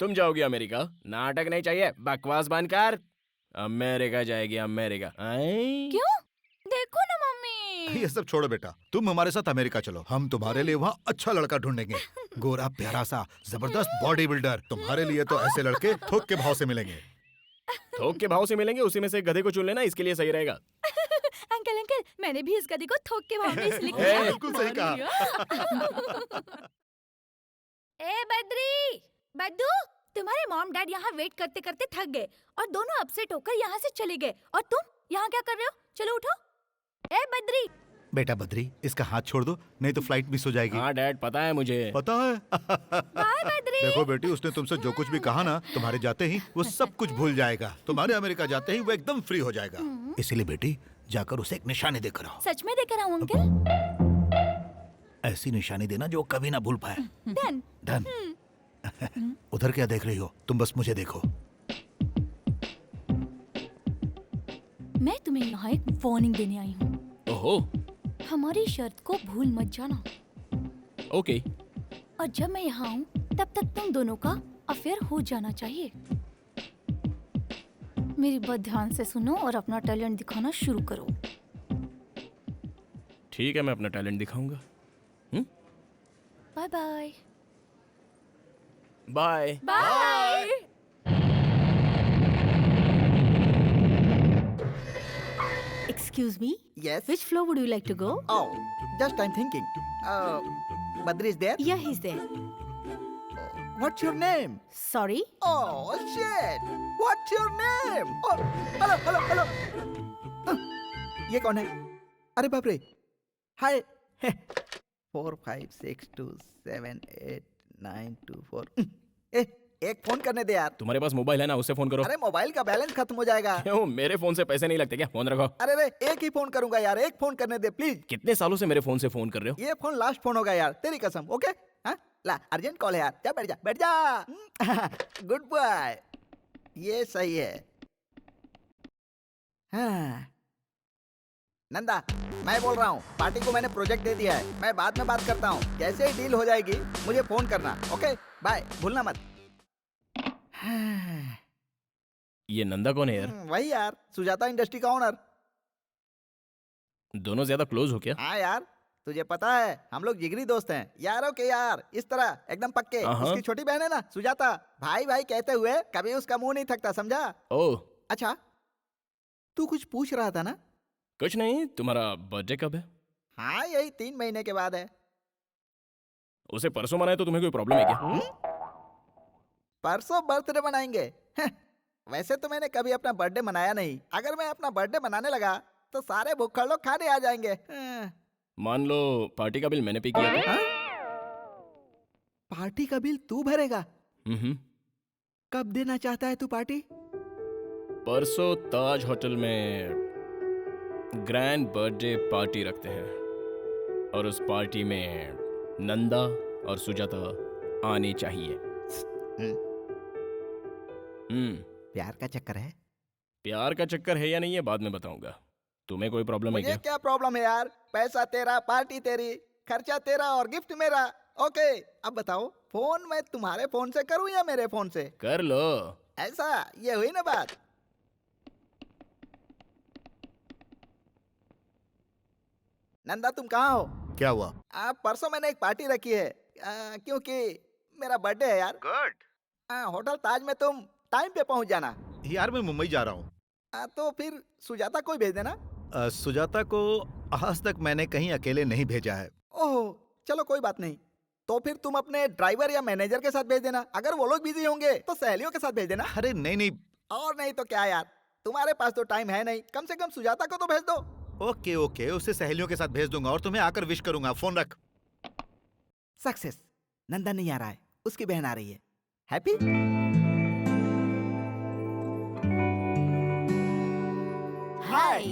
तुम जाओगी अमेरिका? नाटक नहीं चाहिए, बकवास बंद कर। अमेरिका जाएगी अमेरिका? क्यों? देखो ना मम्मी। ये सब छोड़ो बेटा, तुम हमारे साथ अमेरिका चलो। हम तुम्हारे लिए वहाँ अच्छा लड़का ढूंढेंगे। गोरा प्यारा सा जबरदस्त बॉडी बिल्डर। तुम्हारे लिए तो ऐसे लड़के थोक के भाव से मिलेंगे। थोक के भाव से मिलेंगे? उसी में से गधे को चुन लेना, इसके लिए सही रहेगा। अंकल अंकल, मैंने भी इस गधे को थोक के भाव में इसलिए किया। बिल्कुल सही कहा। ए बद्री, बद्दू, तुम्हारे मॉम डैड यहाँ वेट करते करते थक गए और दोनों अपसेट होकर यहाँ से चले गए। और तुम यहाँ क्या कर रहे हो? चलो उठो। ए बद्री। बेटा बद्री, इसका हाथ छोड़ दो, नहीं तो फ्लाइट मिस हो जाएगी। हाँ डैड, पता है मुझे। पता है? बाय बद्री। देखो बेटी, उसने तुमसे जो कुछ भी कहा ना, तुम्हारे जाते ही वो सब कुछ भूल जाएगा। तुम्हारे अमेरिका जाते ही वो एकदम फ्री हो जाएगा। इसीलिए बेटी, जाकर उसे एक निशानी देकर आओ। सच में देकर आऊँ अंकल? ऐसी निशानी देना जो कभी ना भूल पाए। डन। डन। उधर क्या देख रही हो? तुम बस मुझे देखो। मैं तुम्हें यहाँ एक वार्निंग देने आई हूँ। ओहो। हमारी शर्त को भूल मत जाना। ओके। और जब मैं यहाँ आऊँ तब तक तुम दोनों का अफेयर हो जाना चाहिए। मेरी बात ध्यान से सुनो और अपना टैलेंट दिखाना शुरू करो। ठीक है, मैं अपना टैलेंट दिखाऊंगा। Bye bye. Bye bye. Excuse me? Yes. Which floor would you like to go? Oh, just I'm thinking. Badri is there? Yeah, he's there. What's your name? Sorry? Oh shit! What's your name? Oh, hello. ये कौन है? अरे बाप रे! Hi. 4 5 6 2 7 8 9 2 4. एक फोन करने दे यार। तुम्हारे पास मोबाइल है ना, उससे फोन करो। अरे मोबाइल का बैलेंस खत्म हो जाएगा। क्यों? मेरे फोन से पैसे नहीं लगते क्या? फोन रखो। अरे रे, एक ही फोन करूंगा यार, एक फोन करने दे प्लीज। कितने सालों से मेरे फोन से फोन कर रहे हो? ये फोन लास्ट फोन होगा यार, तेरी कसम। ओके? हाँ? ला, अर्जेंट कॉल है यार। जा बैठ जा। Good boy. ये सही है। हाँ। नंदा, मैं बोल रहा हूँ, पार्टी को मैंने प्रोजेक्ट दे दिया है। मैं बाद में बात करता हूँ। जैसे ही डील हो जाएगी मुझे फोन करना। ओके? बाय, भूलना मत। ये नंदा कौन है यार? वही यार, सुजाता इंडस्ट्री का ओनर। दोनों ज्यादा क्लोज हो क्या? हाँ यार, तुझे पता है हम लोग जिगरी दोस्त हैं। यारों के यार, इस तरह एकदम पक्के। उसकी छोटी बहन है ना सुजाता, भाई भाई कहते हुए कभी उसका मुंह नहीं थकता, समझा? ओह। अच्छा, तू कुछ पूछ रहा था ना? कुछ नहीं। तुम्हारा बर्थडे कब है? हाँ, यही 3 महीने के बाद है। उसे परसों मनाए तो तुम्हें कोई प्रॉब्लम है क्या? परसों बर्थडे मनाएंगे? वैसे तो मैंने कभी अपना बर्थडे मनाया नहीं। अगर मैं अपना बर्थडे मनाने लगा तो सारे भूखड़ लोग खाने आ जाएंगे। मान लो पार्टी का बिल मैंने पे किया था। पार्टी का बिल तू भरेगा? कब देना चाहता है तू पार्टी? परसों ताज होटल में ग्रैंड बर्थडे पार्टी रखते हैं और उस पार्टी में नंदा और सुजाता आने चाहिए। प्यार का चक्कर है? प्यार का चक्कर है या नहीं है बाद में बताऊंगा। तुम्हें कोई प्रॉब्लम है मुझे क्या? क्या प्रॉब्लम है यार? पैसा तेरा, पार्टी तेरी, खर्चा तेरा और गिफ्ट मेरा। ओके, अब बताओ फोन मैं तुम्हारे फोन से करूं या मेरे फोन से? कर लो। ऐसा, ये हुई ना बात। नंदा तुम कहाँ हो? क्या हुआ? परसों मैंने एक पार्टी रखी है क्योंकि मेरा बर्थडे है यार। गुड। होटल ताज में तुम टाइम पे पहुंच जाना। यार मैं मुंबई जा रहा हूँ। तो फिर सुजाता को ही भेज देना। सुजाता को आज तक मैंने कहीं अकेले नहीं भेजा है। ओह चलो कोई बात नहीं। तो फिर तुम अपने ड्राइवर या मैनेजर के साथ भेज देना। अगर वो लोग बिजी होंगे तो सहेलियों के साथ भेज देना। अरे नहीं नहीं। और नहीं तो क्या यार, तुम्हारे पास तो टाइम है नहीं, कम से कम सुजाता को तो भेज दो। ओके ओके, उसे सहेलियों के साथ भेज दूंगा और तुम्हें आकर विश करूंगा। फोन रख। सक्सेस। नंदा नहीं आ रहा है, उसकी बहन आ रही है। Happy? Hi.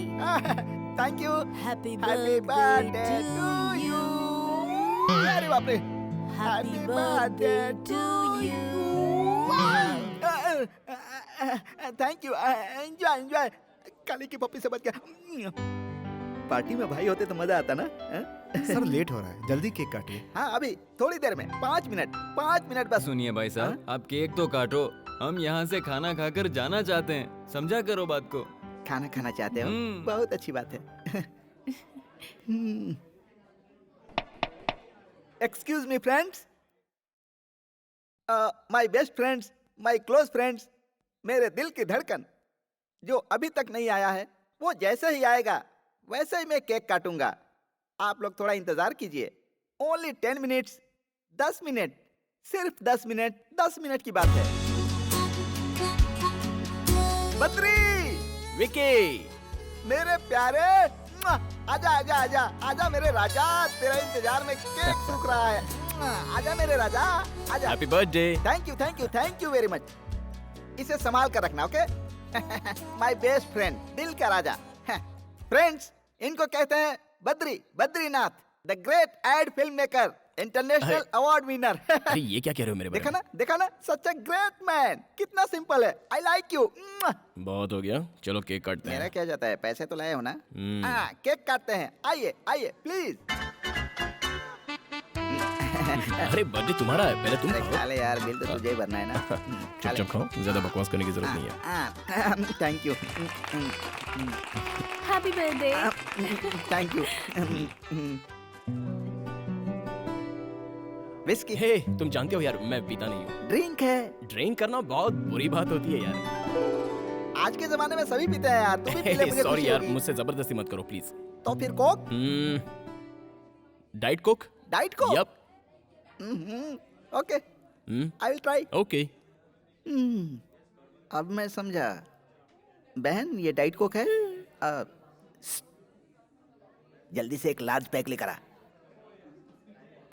Thank you. Happy birthday to you. अरे बाप रे। Happy birthday to you. Thank you. Enjoy enjoy. काली की पप्पी से बच गया। पार्टी में भाई होते तो मजा आता ना। सर लेट हो रहा है, जल्दी केक काटिए। हाँ अभी थोड़ी देर में, 5 मिनट बस। सुनिए भाई साहब, आप केक तो काटो, हम यहाँ से खाना खाकर जाना चाहते हैं, समझा करो बात को। खाना खाना चाहते हो? बहुत अच्छी बात है। Excuse me friends, my best friends, my close friends, मेरे दिल की धड़कन जो अभी तक नहीं आया है, वो जैसे ही आएगा वैसे ही मैं केक काटूंगा। आप लोग थोड़ा इंतजार कीजिए। ओनली 10 मिनट्स, 10 मिनट, सिर्फ 10 मिनट, 10 मिनट की बात है। बद्री, विकी, मेरे प्यारे, आजा आजा आजा आजा मेरे राजा, तेरा इंतजार में केक सूख रहा है। आजा मेरे राजा, आजा। Happy birthday. Thank you very much. इसे संभाल कर रखना, ओके? माय बेस्ट फ्रेंड, दिल का राजा। फ्रेंड्स, इनको कहते हैं Badrinath, the great ad film maker, international award winner. अरे ये क्या कह रहे हो मेरे बारे में? देखा ना, सच अ ग्रेट मैन। कितना सिंपल है। I like you. बहुत हो गया, चलो केक काटते हैं। मेरा क्या जाता है, पैसे तो लाए हो ना? केक काटते हैं। आइए आइए प्लीज। अरे बर्थडे तुम्हारा है, पहले तुम खा ले यार, बिल तो तुझे ही भरना है ना। चुपचाप खाओ, ज्यादा बकवास करने की जरूरत नहीं है। Thank you. Happy birthday. Thank you. Whisky. Hey, तुम जानते हो यार मैं पीता नहीं हूँ। ड्रिंक है। ड्रिंक करना बहुत बुरी बात होती है यार। आज के जमाने में सभी पीते हैं यार, तू भी पी ले, मुझे खुशी सॉरी यार, होगी। मुझसे जबरदस्ती मत करो प्लीज। तो फिर Coke? Diet Coke. Diet Coke? Yup. Okay, I will try. Okay. अब मैं समझा। बहन, ये डाइट कोक है? जल्दी से एक लार्ज पैक लेकर आ।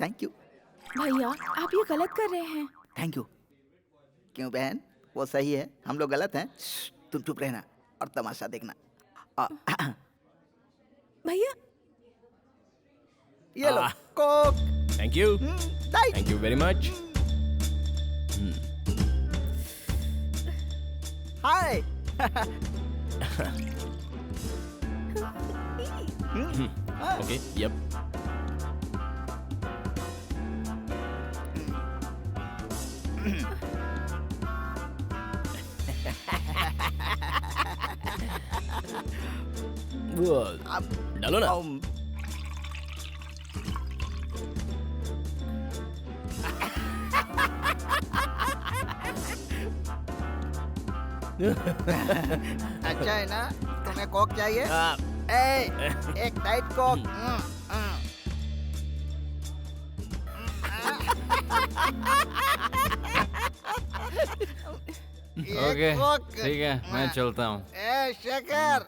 Thank you. भैया आप ये गलत कर रहे हैं। Thank you. क्यों बहन, वो सही है, हम लोग गलत हैं? तुम चुप रहना और तमाशा देखना। भैया ये लो coke. Thank you. Thank you very much. Hi. Okay, yup. डालो ना। अच्छा है ना? तुम्हें कोक चाहिए? एक डाइट कोक। ओके, ठीक है, मैं चलता हूँ। Shekhar,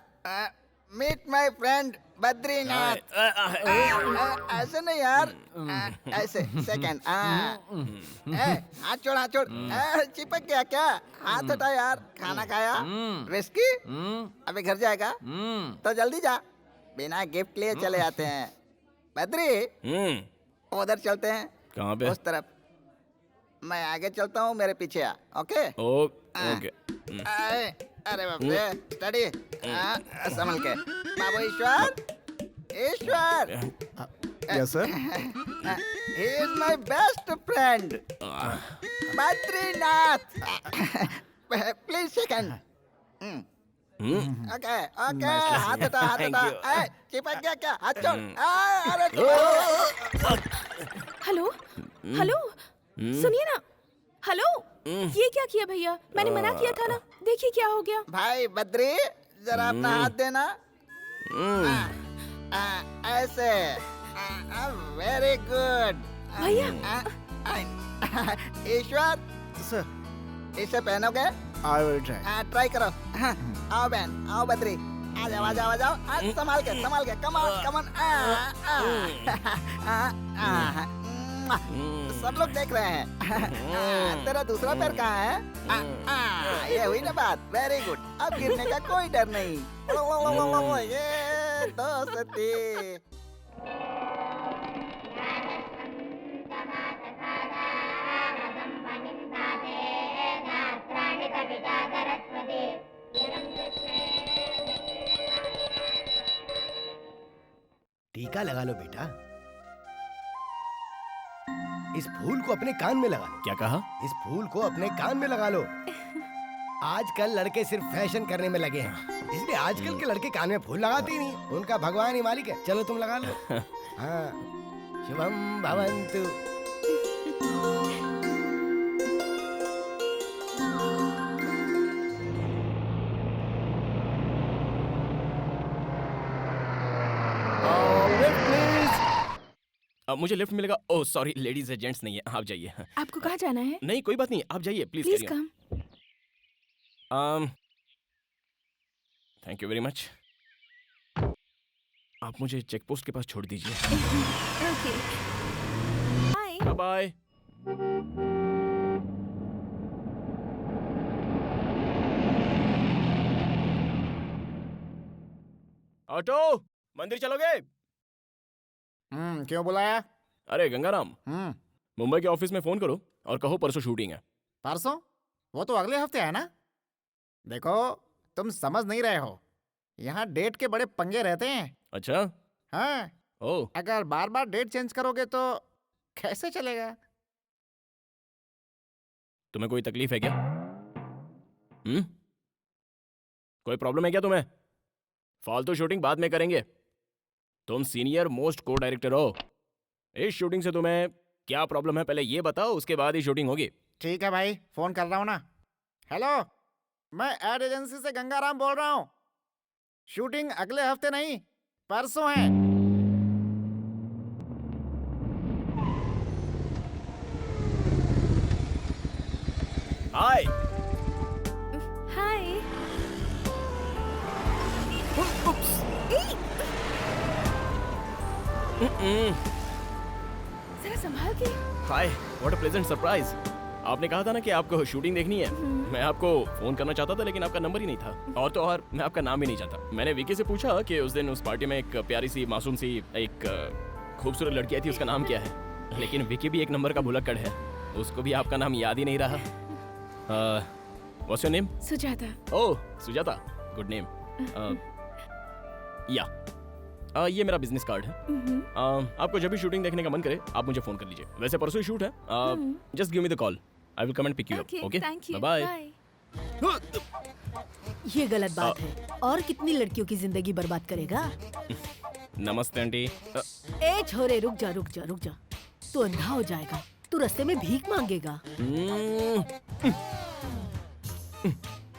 meet my friend Badrinath. ऐसे नहीं यार, ऐसे। सेकंड। हाथ छोड़, हाथ छोड़। चिपक गया क्या? हाथ हटा यार। खाना खाया? विस्की? अभी घर जाएगा तो जल्दी जा। बिना गिफ्ट लिए चले जाते हैं। बद्री, उधर चलते हैं। कहाँ पे? उस तरफ। मैं आगे चलता हूँ, मेरे पीछे आ। ओके? ओके। अरे बाप रे, स्टडी। संभल के। Babu Ishwar. Yes sir. He is my best friend. Badrinath. Please shake hand. Okay. हाथ हटा, हाथ हटा। चिपक गया क्या? हाथ छोड़। अरे हेलो हेलो, सुनिए ना। हेलो, ये क्या किया भैया? मैंने मना किया था ना। देखिए क्या हो गया। भाई बद्री, जरा अपना हाथ देना। ऐसे। वेरी गुड भैया। ईश्वर सर, इसे पहनोगे? I will try. ट्राई करो। आओ बहन, आओ बद्री, आ जाओ, आ जाओ, आ जाओ। संभाल के, संभाल के। Come on, come on. सब लोग देख रहे हैं। तेरा दूसरा पैर कहाँ है? ये हुई ना बात। Very good. अब गिरने का कोई डर नहीं। ये दोस्ती। टीका लगा लो बेटा। इस फूल को अपने कान में लगा लो। क्या कहा? इस फूल को अपने कान में लगा लो। आजकल लड़के सिर्फ फैशन करने में लगे हैं, इसलिए आजकल के लड़के कान में फूल लगाते ही नहीं। उनका भगवान ही मालिक है। चलो तुम लगा लो। हाँ, शुभम भवन्तु। मुझे लिफ्ट मिलेगा? ओह सॉरी, लेडीज है, जेंट्स नहीं है। आप जाइए। आपको कहाँ जाना है? नहीं कोई बात नहीं, आप जाइए please. Please come. Thank you very much. आप मुझे चेक पोस्ट के पास छोड़ दीजिए। ओके। बाय। बाय। ऑटो, मंदिर चलोगे? क्यों बुलाया? अरे गंगाराम, मुंबई के ऑफिस में फोन करो और कहो परसों शूटिंग है। परसों? वो तो अगले हफ्ते है ना। देखो, तुम समझ नहीं रहे हो। यहाँ डेट के बड़े पंगे रहते हैं। अच्छा? हाँ। ओह। अगर बार बार डेट चेंज करोगे तो कैसे चलेगा? तुम्हें कोई तकलीफ है क्या? कोई प्रॉब्लम है क्या तुम्हें? फालतू शूटिंग बाद में करेंगे। तुम सीनियर मोस्ट को डायरेक्टर हो। इस शूटिंग से तुम्हें क्या प्रॉब्लम है पहले ये बताओ, उसके बाद ही शूटिंग होगी। ठीक है भाई, फोन कर रहा हूँ ना। हेलो, मैं एड एजेंसी से गंगाराम बोल रहा हूँ। शूटिंग अगले हफ्ते नहीं, परसों है। हाय। हाय। जरा संभाल के। हाय, व्हाट अ प्लेजेंट सरप्राइज। आपने कहा था ना कि आपको शूटिंग देखनी है। मैं आपको फोन करना चाहता था लेकिन आपका नंबर ही नहीं था। और तो और मैं आपका नाम भी नहीं जानता। मैंने विकी से पूछा कि उस दिन उस पार्टी में एक प्यारी सी मासूम सी एक खूबसूरत लड़की आई थी, उसका नाम क्या है। लेकिन विकी भी एक नंबर का भुलक्कड़ है, उसको भी आपका नाम याद ही नहीं रहा। What's your name? Sujata. Oh Sujata, good name. या ये मेरा बिजनेस कार्ड है। आपको जब भी शूटिंग देखने का मन करे आप मुझे फोन कर लीजिए। वैसे परसों ही शूट है। Just give me the call, I will come and pick you up. Okay, bye bye. ये गलत बात है। और कितनी लड़कियों की जिंदगी बर्बाद करेगा? नमस्ते आंटी। ए छोरे, रुक जा रुक जा रुक जा। तू अंधा हो जाएगा, तू रास्ते में भीख मांगेगा।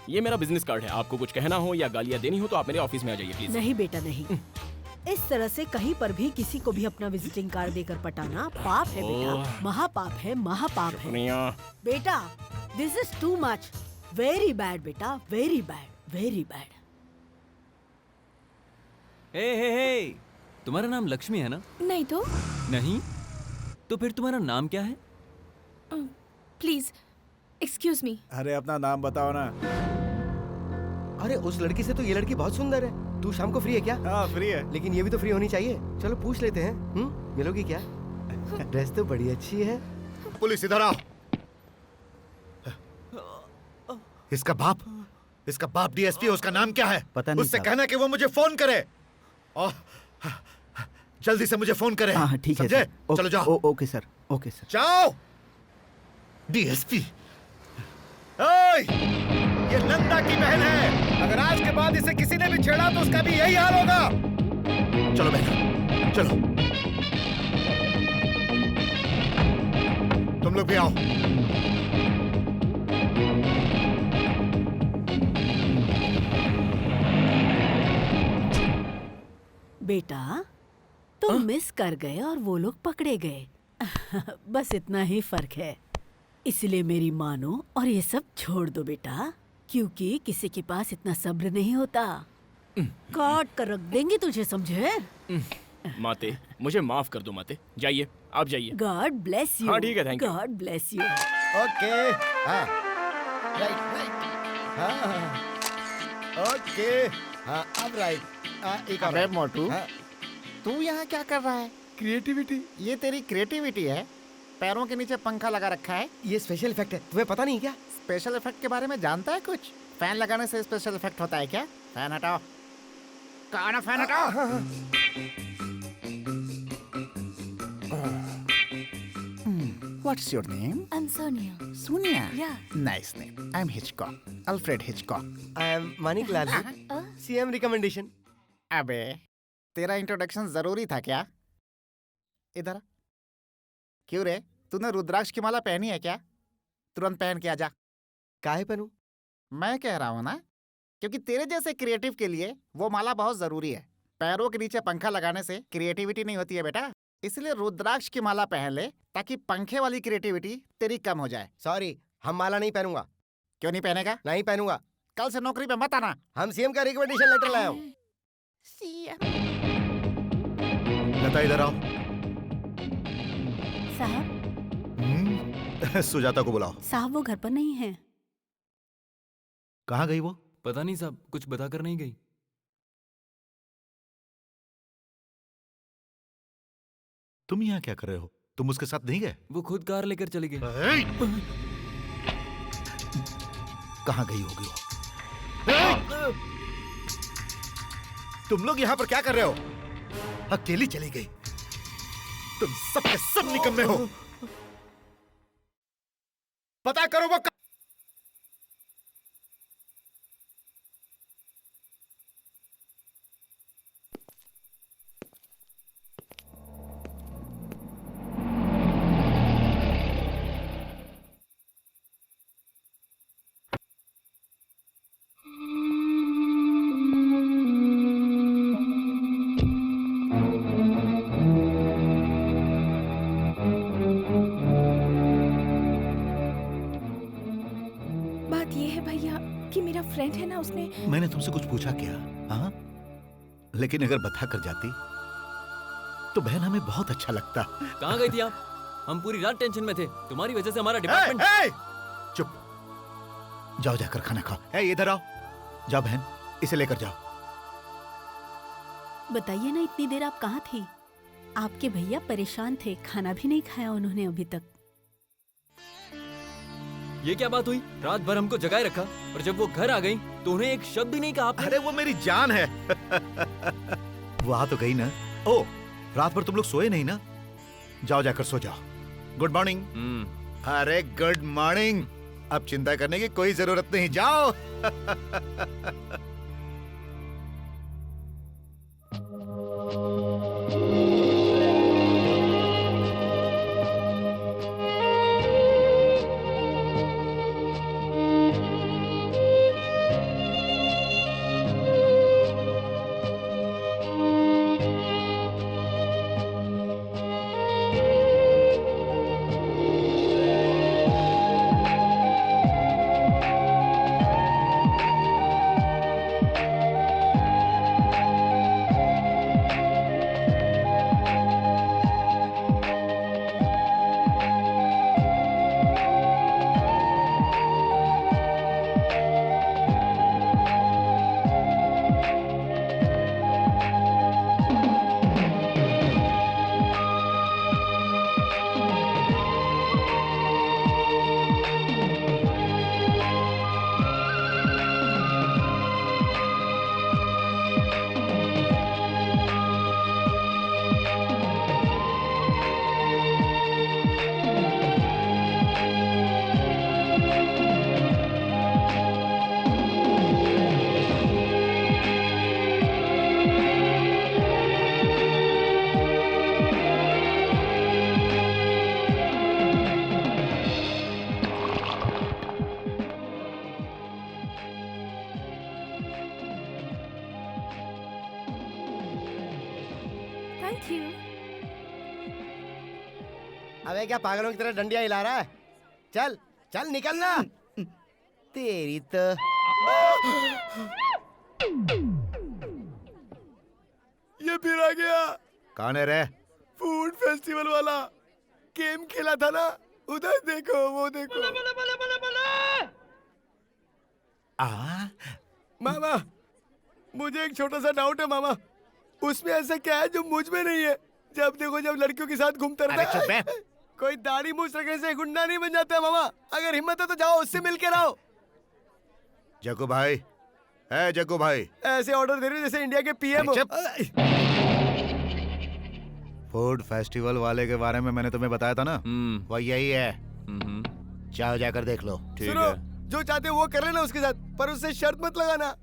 ये मेरा बिजनेस कार्ड है। आपको कुछ कहना हो या गालियाँ देनी हो तो आप मेरे ऑफिस में आ जाइए प्लीज। नहीं बेटा नहीं। इस तरह से कहीं पर भी किसी को भी अपना विजिटिंग कार्ड देकर पटाना पाप है बेटा, महापाप है, महापाप है बेटा। This is too much, very bad बेटा, वेरी बैड, वेरी बैड। हे, तुम्हारा नाम लक्ष्मी है ना? नहीं तो। नहीं? तो फिर तुम्हारा नाम क्या है? Please excuse me. अरे अपना नाम बताओ ना। अरे उस लड़की से तो ये लड़की बहुत सुंदर है। तू शाम को फ्री है क्या? हाँ फ्री है। लेकिन ये भी तो फ्री होनी चाहिए। चलो पूछ लेते हैं। मिलोगी क्या? ड्रेस तो बड़ी अच्छी है। पुलिस इधर आओ। इसका बाप डीएसपी है। उसका नाम क्या है? पता नहीं उससे साहब। कहना कि वो मुझे फोन करे और जल्दी से मुझे फोन करे। हाँ ठीक है समझे? सर। चलो जाओ। Okay sir, okay sir. जाओ। डीएसपी, ओए, ये नंदा की बहन है। अगर आज के बाद इसे किसी ने भी छेड़ा तो उसका भी यही हाल होगा। चलो बहन, चलो। तुम लोग भी आओ। बेटा तुम मिस कर गए और वो लोग पकड़े गए। बस इतना ही फर्क है। इसलिए मेरी मानो और ये सब छोड़ दो बेटा, क्योंकि किसी के पास इतना सब्र नहीं होता। काट कर रख देंगे तुझे, समझे? माते, मुझे माफ कर दो माते। जाइए, आप जाइए। God bless you. हाँ ठीक है, thank you. God bless you. Okay. हाँ राइट। हाँ ओके। हाँ अब राइट। एक अबे मोटू, हाँ। तू यहाँ क्या कर रहा है? क्रिएटिविटी। ये तेरी क्रिएटिविटी है? पैरों के नीचे पंखा लगा रखा है। ये स्पेशल इफेक्ट है, तुम्हें पता नहीं क्या? स्पेशल इफेक्ट के बारे में जानता है कुछ? फैन लगाने से स्पेशल इफेक्ट होता है क्या? फैन हटाओ। कहा ना फैन हटाओ। What's your name? I'm Sonia. Sonia. Yeah. Nice name. I'm Hitchcock. Alfred Hitchcock. I am Manik Lal, CM recommendation. अबे तेरा इंट्रोडक्शन जरूरी था क्या? इधर आ। क्यों रे, तूने रुद्राक्ष की माला पहनी है क्या? तुरंत पहन के आजा। काहे पहनूं? मैं कह रहा हूँ ना, क्योंकि तेरे जैसे क्रिएटिव के लिए वो माला बहुत जरूरी है। पैरों के नीचे पंखा लगाने से क्रिएटिविटी नहीं होती है बेटा, इसलिए रुद्राक्ष की माला पहन ले ताकि पंखे वाली क्रिएटिविटी तेरी कम हो जाए। सॉरी, हम माला नहीं पहनूंगा। क्यों नहीं पहनेगा? नहीं पहनूंगा। कल से नौकरी पे मत आना। हम सीएम का रिकमेंडेशन लेटर लाए हूँ। लता इधर आओ। साहब, सुजाता को बुलाओ। साहब वो घर पर नहीं है। कहाँ गई वो? पता नहीं साहब, कुछ बताकर नहीं गई। तुम यहाँ क्या कर रहे हो? तुम उसके साथ नहीं गए? वो खुद कार लेकर चली गई। कहाँ गई होगी वो? तुम लोग यहाँ पर क्या कर रहे हो? अकेली चली गई। तुम सब के सब निकम्मे हो। पता करो वो फ्रेंड है ना, उसने मैंने तुमसे कुछ पूछा क्या? हाँ, लेकिन अगर बता कर जाती तो बहन हमें बहुत अच्छा लगता। कहाँ गई थी आप? हम पूरी रात टेंशन में थे, तुम्हारी वजह से हमारा डिपार्टमेंट। चुप, जाओ जाकर खाना खाओ। इधर आओ, जाओ बहन, इसे लेकर जाओ। बताइए ना, इतनी देर आप कहाँ थी? आपके भैया परेशान थे, खाना भी नहीं खाया उन्होंने अभी तक। ये क्या बात हुई? रात भर हमको जगाए रखा और जब वो घर आ गई तो उन्हें एक शब्द भी नहीं कहा आपने। अरे वो मेरी जान है। वो आ तो गई ना। ओ, रात भर तुम लोग सोए नहीं ना? जाओ जाकर सो जाओ। Good morning. अरे गुड मॉर्निंग। अब चिंता करने की कोई जरूरत नहीं, जाओ। Thank you. अबे क्या पागलों की तरह डंडियां हिला रहा है? चल चल निकलना। तेरी तो ये फिर आ गया कौन है रे? फूड फेस्टिवल वाला। गेम खेला था ना, उधर देखो, वो देखो। मामा, मुझे एक छोटा सा डाउट है मामा। उसमें ऐसा क्या है जो मुझ में नहीं है? जब देखो जब लड़कियों के साथ घूमता रहता है। कोई दाढ़ी मूछ रखने से गुंडा नहीं बन जाता मामा। अगर हिम्मत है तो जाओ उससे मिल के रहो। जग्गू भाई, है जग्गू भाई, ऐसे ऑर्डर दे रहे हो जैसे इंडिया के पीएम। फूड फेस्टिवल वाले के बारे में मैंने तुम्हें बताया था ना, वो यही है। जाओ जाकर देख लो। सुनो, जो चाहते हो वो कर लेना उसके साथ, पर उससे शर्त मत लगाना।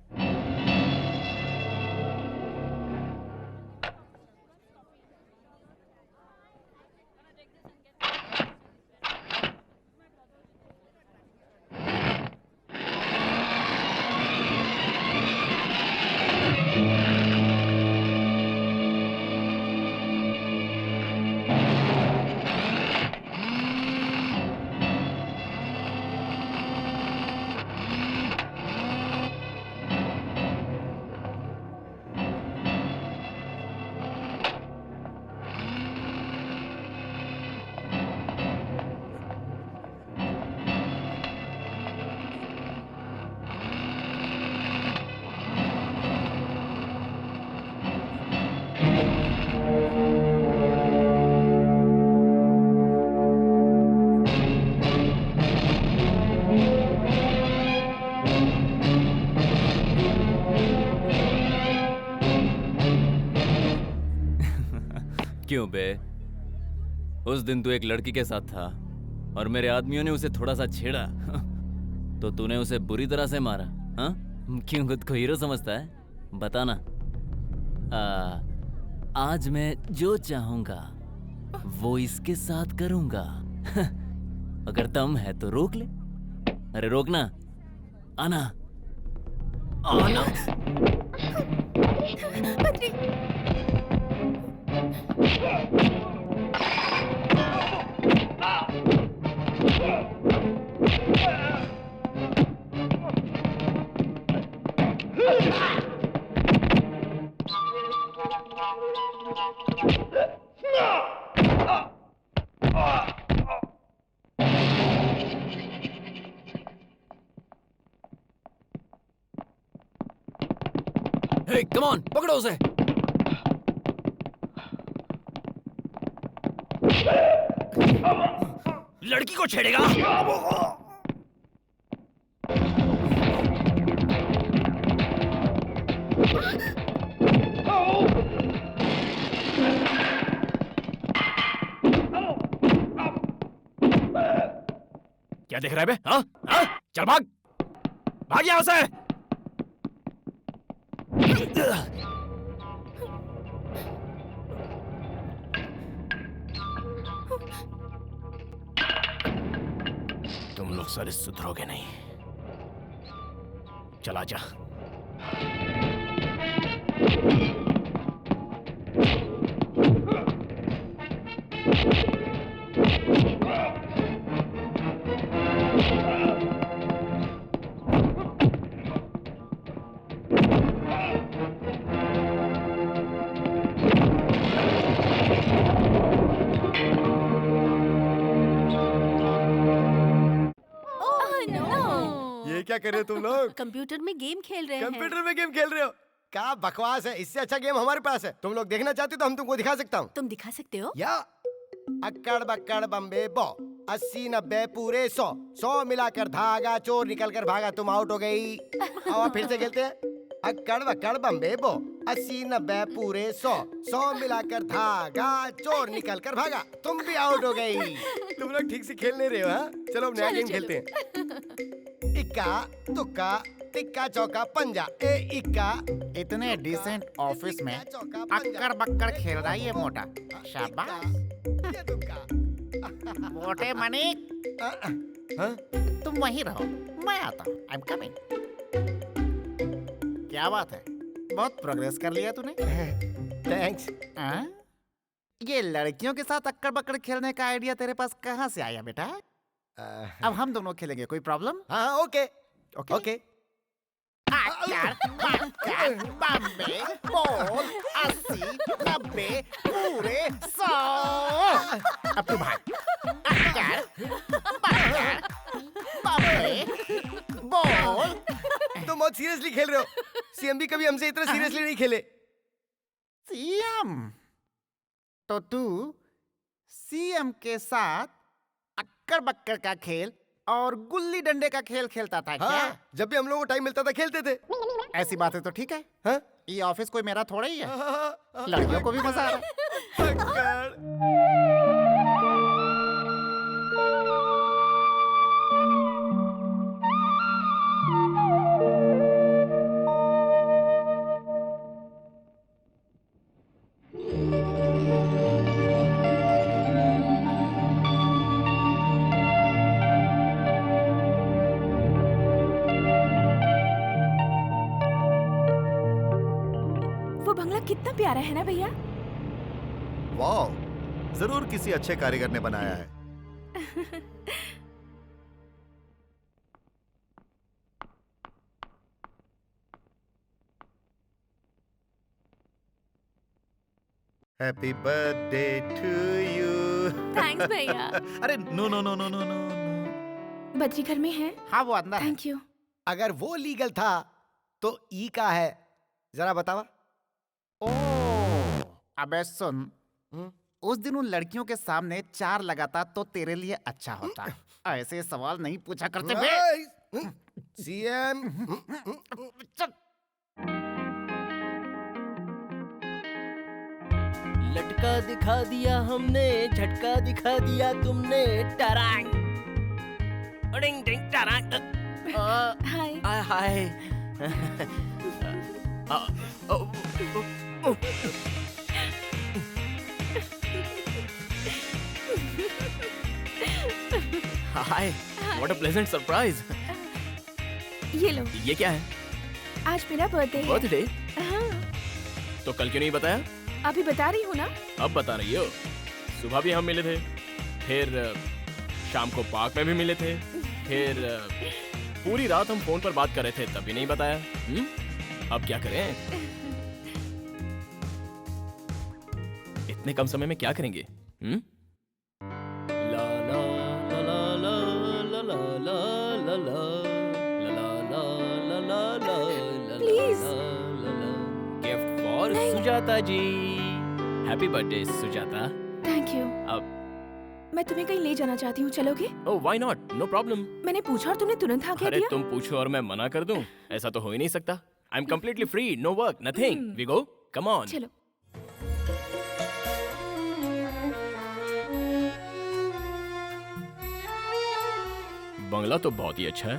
क्यों बे? उस दिन तू एक लड़की के साथ था और मेरे आदमियों ने उसे थोड़ा सा छेड़ा तो तूने उसे बुरी तरह से मारा। हाँ, क्यों खुद को हीरो समझता है? बताना। आज मैं जो चाहूंगा वो इसके साथ करूंगा। अगर दम है तो रोक ले। अरे रोकना, आना आना। Hey, come on, पकड़ो उसे। लड़की को छेड़ेगा? क्या देख रहा है बे? हाँ? हाँ? चल भाग, भाग यहाँ से। तुम लोग सारे सुधरोगे नहीं। चला जा। ये क्या कर रहे हो तुम लोग? कंप्यूटर में गेम खेल रहे हैं। कंप्यूटर में गेम खेल रहे हो? क्या बकवास है, इससे अच्छा गेम हमारे पास है। तुम लोग देखना चाहते हो तो हम तुमको दिखा सकता हूँ। तुम दिखा सकते हो? या अक्कड़ बक्कड़ बम्बे बो, 80 90 पूरे 100, 100 मिलाकर धागा, चोर निकल कर भागा, तुम आउट हो गई। और फिर से खेलते हैं। अक्कड़ बक्कड़ बम्बे बो, 80 90 पूरे 100, 100 मिलाकर धागा, चोर निकल कर भागा, तुम भी आउट हो गई। तुम लोग ठीक से खेल नहीं रहे हो। हाँ, चलो अब नया गेम खेलते हैं। इक्का दुक्का टिक्का चौका पंजा, ए इक्का। इतने डिसेंट ऑफिस में अक्कड़ बक्कड़ खेल रहा है ये मोटा। शाबाश। मोटे मनिक, तुम वहीं रहो, मैं आता हूँ। I am coming. क्या बात है, बहुत प्रोग्रेस कर लिया तूने। थैंक्स। ये लड़कियों के साथ अक्कड़ बक्कड़ खेलने का आइडिया तेरे पास कहाँ से आया बेटा? अब हम दोनों खेलेंगे, कोई प्रॉब्लम? हाँ ओके ओके ओके। बम्बे बोल 80 90 पूरे 100। अब तू भाग। बम्बे बोल। तुम बहुत सीरियसली खेल रहे हो। सीएम भी कभी हमसे इतना सीरियसली नहीं खेले। सीएम तो तू सीएम के साथ अक्कड़ बक्कड़ का खेल और गुल्ली डंडे का खेल खेलता था क्या? हाँ, जब भी हम लोगों को टाइम मिलता था खेलते थे। ऐसी बातें तो ठीक है। हाँ? ये ऑफिस कोई मेरा थोड़ा ही है। लड़कियों को भी मजा आ रहा है। वो बंगला कितना प्यारा है ना भैया। वाह, जरूर किसी अच्छे कारीगर ने बनाया है। Happy birthday to you. Thanks भैया। अरे no no no no no no. Badri घर में है? हाँ वो अंदर है। Thank you. अगर वो लीगल था तो ई का है, जरा बतावा। ओ अबे सुन, उस दिन उन लड़कियों के सामने 4 लगाता तो तेरे लिए अच्छा होता। ऐसे सवाल नहीं पूछा करते बे। सीएम लटका दिखा दिया हमने, झटका दिखा दिया तुमने। टरांग डिंग डिंग टरांग। हाय। Hi. Hi, what a pleasant surprise. ये लो। ये क्या है? आज मेरा बर्थडे है। बर्थडे? हाँ, तो कल क्यों नहीं बताया? अभी बता रही हूँ ना। अब बता रही हो। सुबह भी हम मिले थे, फिर शाम को पार्क में भी मिले थे, फिर पूरी रात हम फोन पर बात कर रहे थे, तभी नहीं बताया। अब क्या करें? इतने कम समय में क्या करेंगे? ला ला ला ला ला ला ला ला ला ला ला ला ला ला। Please. Gift for Sujata ji. Happy birthday Sujata. Thank you. अब मैं तुम्हें कहीं ले जाना चाहती हूँ, चलोगे? Oh why not, no problem. मैंने पूछा और तुमने तुरंत हाँ कह अरे दिया। तुम पूछो और मैं मना कर दूं? ऐसा तो हो ही नहीं सकता। I am completely free, no work, nothing. We go, come on. चलो। बंगला तो बहुत ही अच्छा है।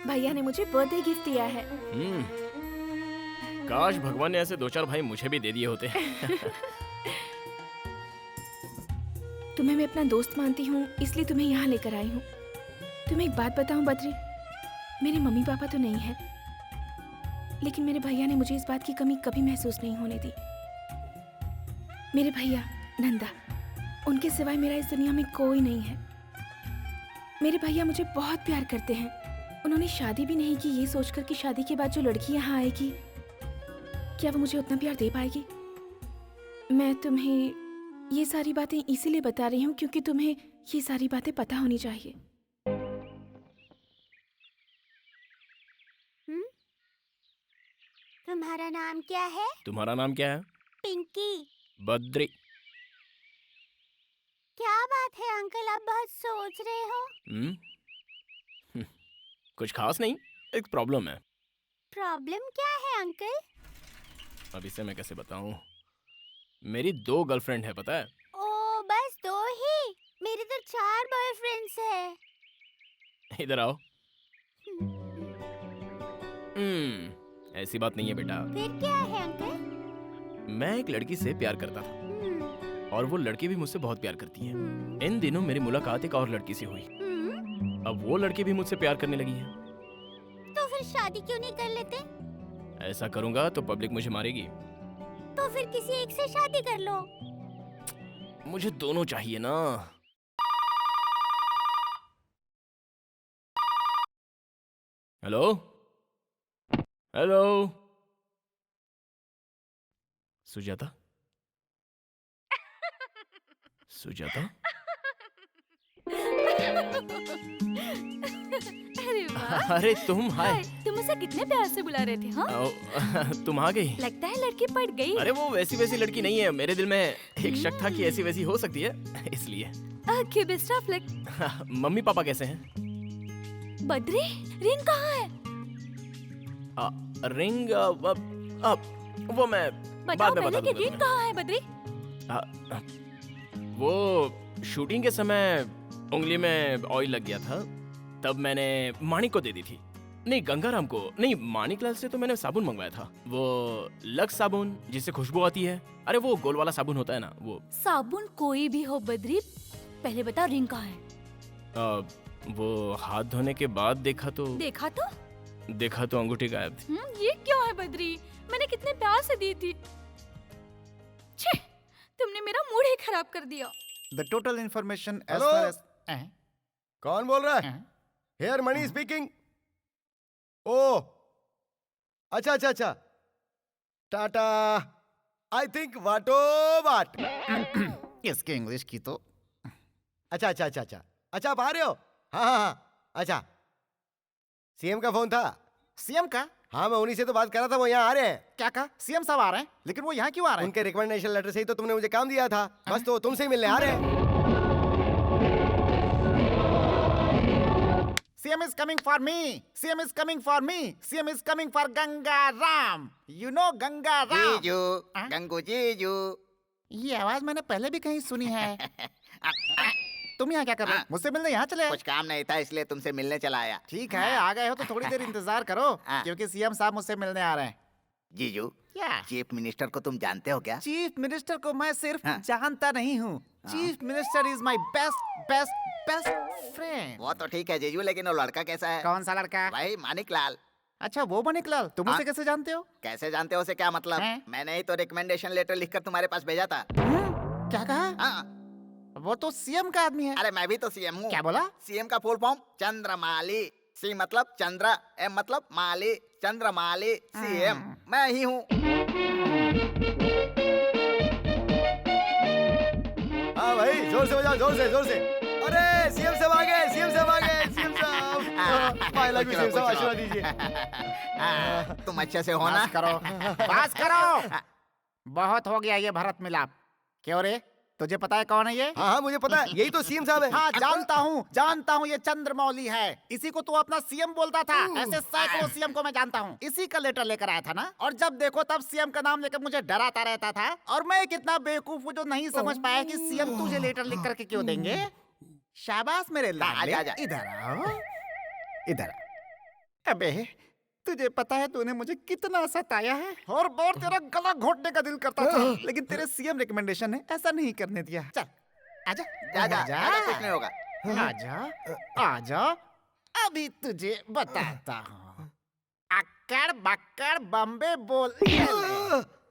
भैया ने मुझे बर्थडे गिफ्ट दिया है। काश भगवान ने ऐसे 2-4 भाई मुझे भी दे दिए होते। तुम्हें मैं अपना दोस्त मानती हूँ, इसलिए तुम्हें यहाँ लेकर आई हूँ। तुम्हें एक बात बताऊँ बद्री, मेरे मम्मी पापा तो नहीं है, लेकिन मेरे भैया ने मुझे इस बात की कमी कभी महसूस नहीं होने दी। मेरे भैया नंदा, उनके सिवाय मेरा इस दुनिया में कोई नहीं है। मेरे भैया मुझे बहुत प्यार करते हैं। उन्होंने शादी भी नहीं की, ये सोचकर कि शादी के बाद जो लड़की यहाँ आएगी, क्या वो मुझे उतना प्यार दे पाएगी। मैं तुम्हें ये सारी बातें इसीलिए बता रही हूँ क्योंकि तुम्हें ये सारी बातें पता होनी चाहिए। तुम्हारा नाम क्या है? तुम्हारा नाम क्या है? पिंकी। बद्री। क्या बात है अंकल, आप बहुत सोच रहे हो? कुछ खास नहीं, एक प्रॉब्लम है। प्रॉब्लम क्या है अंकल? अब इसे मैं कैसे बताऊं? मेरी 2 गर्लफ्रेंड है, पता है? ओ बस 2 ही? मेरे तो 4 बॉयफ्रेंड्स है। इधर आओ। ऐसी बात नहीं है बेटा। फिर क्या है अंकल? मैं एक लड़की से प्यार करता था और वो लड़की भी मुझसे बहुत प्यार करती है। इन दिनों मेरी मुलाकात एक और लड़की से हुई। अब वो लड़की भी मुझसे प्यार करने लगी है। तो फिर शादी क्यों नहीं कर लेते? ऐसा करूंगा तो पब्लिक मुझे मारेगी। तो फिर किसी एक से शादी कर लो। मुझे दोनों चाहिए ना। Hello hello, Sujata? सुजाता? अरे वाह। अरे तुम, हाय। तुम उसे कितने प्यार से बुला रहे थे? हाँ, तुम आ गई। लगता है लड़की पट गई। अरे वो वैसी लड़की नहीं है। मेरे दिल में एक शक था कि ऐसी वैसी हो सकती है, इसलिए। Best of luck. Mummy papa कैसे हैं? बद्री, रिंग कहाँ है? रिंग वो मैं बताओ बाद में पहले बता कि रिंग कहाँ है बद्री? वो शूटिंग के समय उंगली में ऑयल लग गया था, तब मैंने माणिक को दे दी थी। नहीं, गंगाराम को नहीं, माणिकलाल से तो मैंने साबुन मंगवाया था, वो लक्स साबुन जिससे खुशबू आती है। अरे वो गोल वाला साबुन होता है ना, वो। साबुन कोई भी हो बद्री, पहले बता रिंग कहाँ है? वो हाथ धोने के बाद देखा तो अंगूठी गायब थी। ये क्यों है बद्री? मैंने कितने प्यार से दी थी। छे, तुमने मेरा मूड ही खराब कर दिया। The total information as Hello? far as कौन बोल रहा है? Hair money speaking. ओ, अच्छा। टाटा। आई थिंक वाटो वाट। इसके इंग्लिश की तो। अच्छा। आप आ रहे हो? हाँ। अच्छा, सीएम का फोन था। सीएम का? हाँ, मैं उन्हीं से तो बात कर रहा था, वो यहाँ आ रहे हैं। क्या कहा? सीएम साहब आ रहे हैं? लेकिन वो यहाँ क्यों आ रहे हैं? उनके रिकमेंडेशन लेटर से ही तो तुमने मुझे काम दिया था। बस तो तुमसे ही मिलने आ रहे हैं। CM is coming for me. CM is coming for me. CM is coming for Gangaram. You know Gangaram? जीजू, गंगू जीजू। ये आवाज मैंने पहले भी कहीं सुनी है। तुम यहाँ क्या कर रहे हो? मुझसे मिलने यहाँ चले आए? कुछ काम नहीं था इसलिए तुमसे मिलने चला आया। ठीक है, आ गए हो तो थोड़ी देर इंतजार करो, क्योंकि सीएम साहब मुझसे मिलने आ रहे हैं। जीजू, क्या? चीफ मिनिस्टर को तुम जानते हो क्या? चीफ मिनिस्टर को मैं सिर्फ जानता नहीं हूँ। Chief minister is my best friend. वो तो ठीक है जीजू, लेकिन वो लड़का कैसा है? कौन सा लड़का? भाई मानिकलाल। अच्छा, वो मानिकलाल। तुम उसे कैसे जानते हो? कैसे जानते हो उसे क्या मतलब? मैंने ही तो रिकमेंडेशन लेटर लिखकर तुम्हारे पास भेजा था। क्या कहा? वो तो सीएम का आदमी है। अरे मैं भी तो सीएम हूँ। क्या बोला? सीएम का फुल फॉर्म चंद्रमाली। सी मतलब चंद्र, एम मतलब माली, चंद्रमाली सीएम मैं ही हूँ। हाँ भाई, जोर से बजाओ, जोर से। अरे सीएम साहब आ गए, सीएम साहब। आई लव यू सीएम साहब, आशीर्वाद दीजिए। तुम अच्छे से हो ना? बस करो। बहुत हो गया ये भरत मिलाप। क्यों रे, तुझे पता है कौन है ये? हाँ, मुझे पता है, यही तो सीएम साहब है। हाँ, जानता हूँ, ये चंद्रमौली है। इसी को तू अपना सीएम बोलता था। ऐसे सैकड़ों सीएम को मैं जानता हूँ। इसी का लेटर लेकर आया था ना, और जब देखो तब सीएम का नाम लेकर मुझे डराता रहता था। और मैं कितना बेवकूफ हूँ जो नहीं समझ पाया कि सीएम तुझे लेटर लिख करके क्यों देंगे। शाबाश मेरे लाडले, इधर आओ, इधर। अबे, तुझे पता है तूने मुझे कितना सताया है, और बार तेरा गला घोटने का दिल करता था, लेकिन तेरे सीएम रिकमेंडेशन ने ऐसा नहीं करने दिया। चल आजा, आजा, कुछ नहीं होगा। आजा, अभी तुझे बताता हूँ। अक्कड़ बक्कड़ बम्बे बोल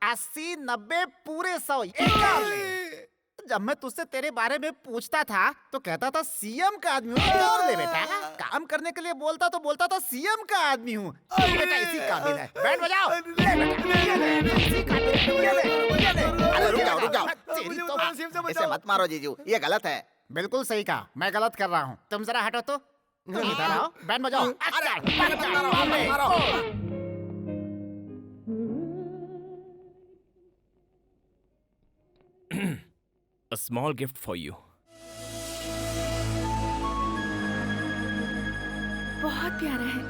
80 90 पूरे 100। जब मैं तुझसे तेरे बारे में पूछता था तो कहता था सीएम का आदमी हूँ। ले बेटा, काम करने के लिए बोलता था सीएम का आदमी हूँ। बेटा इसी काबिल है। बैंड बजाओ। अरे रुक जाओ। इसे मत मारो जीजू, ये गलत है। बिल्कुल सही कहा, मैं गलत कर रहा हूँ। तुम जरा हटो तो। इधर आओ, बैंड बजाओ। A small gift for you. बहुत प्यारा है।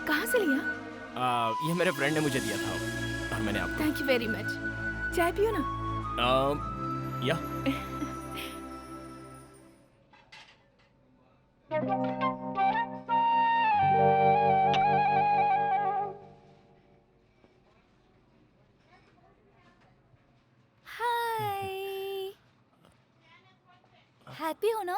कहाँ से लिया? ये मेरे फ्रेंड ने मुझे दिया था और मैंने आपको। Thank you very much. चाय पियो ना? या। हैप्पी हो ना?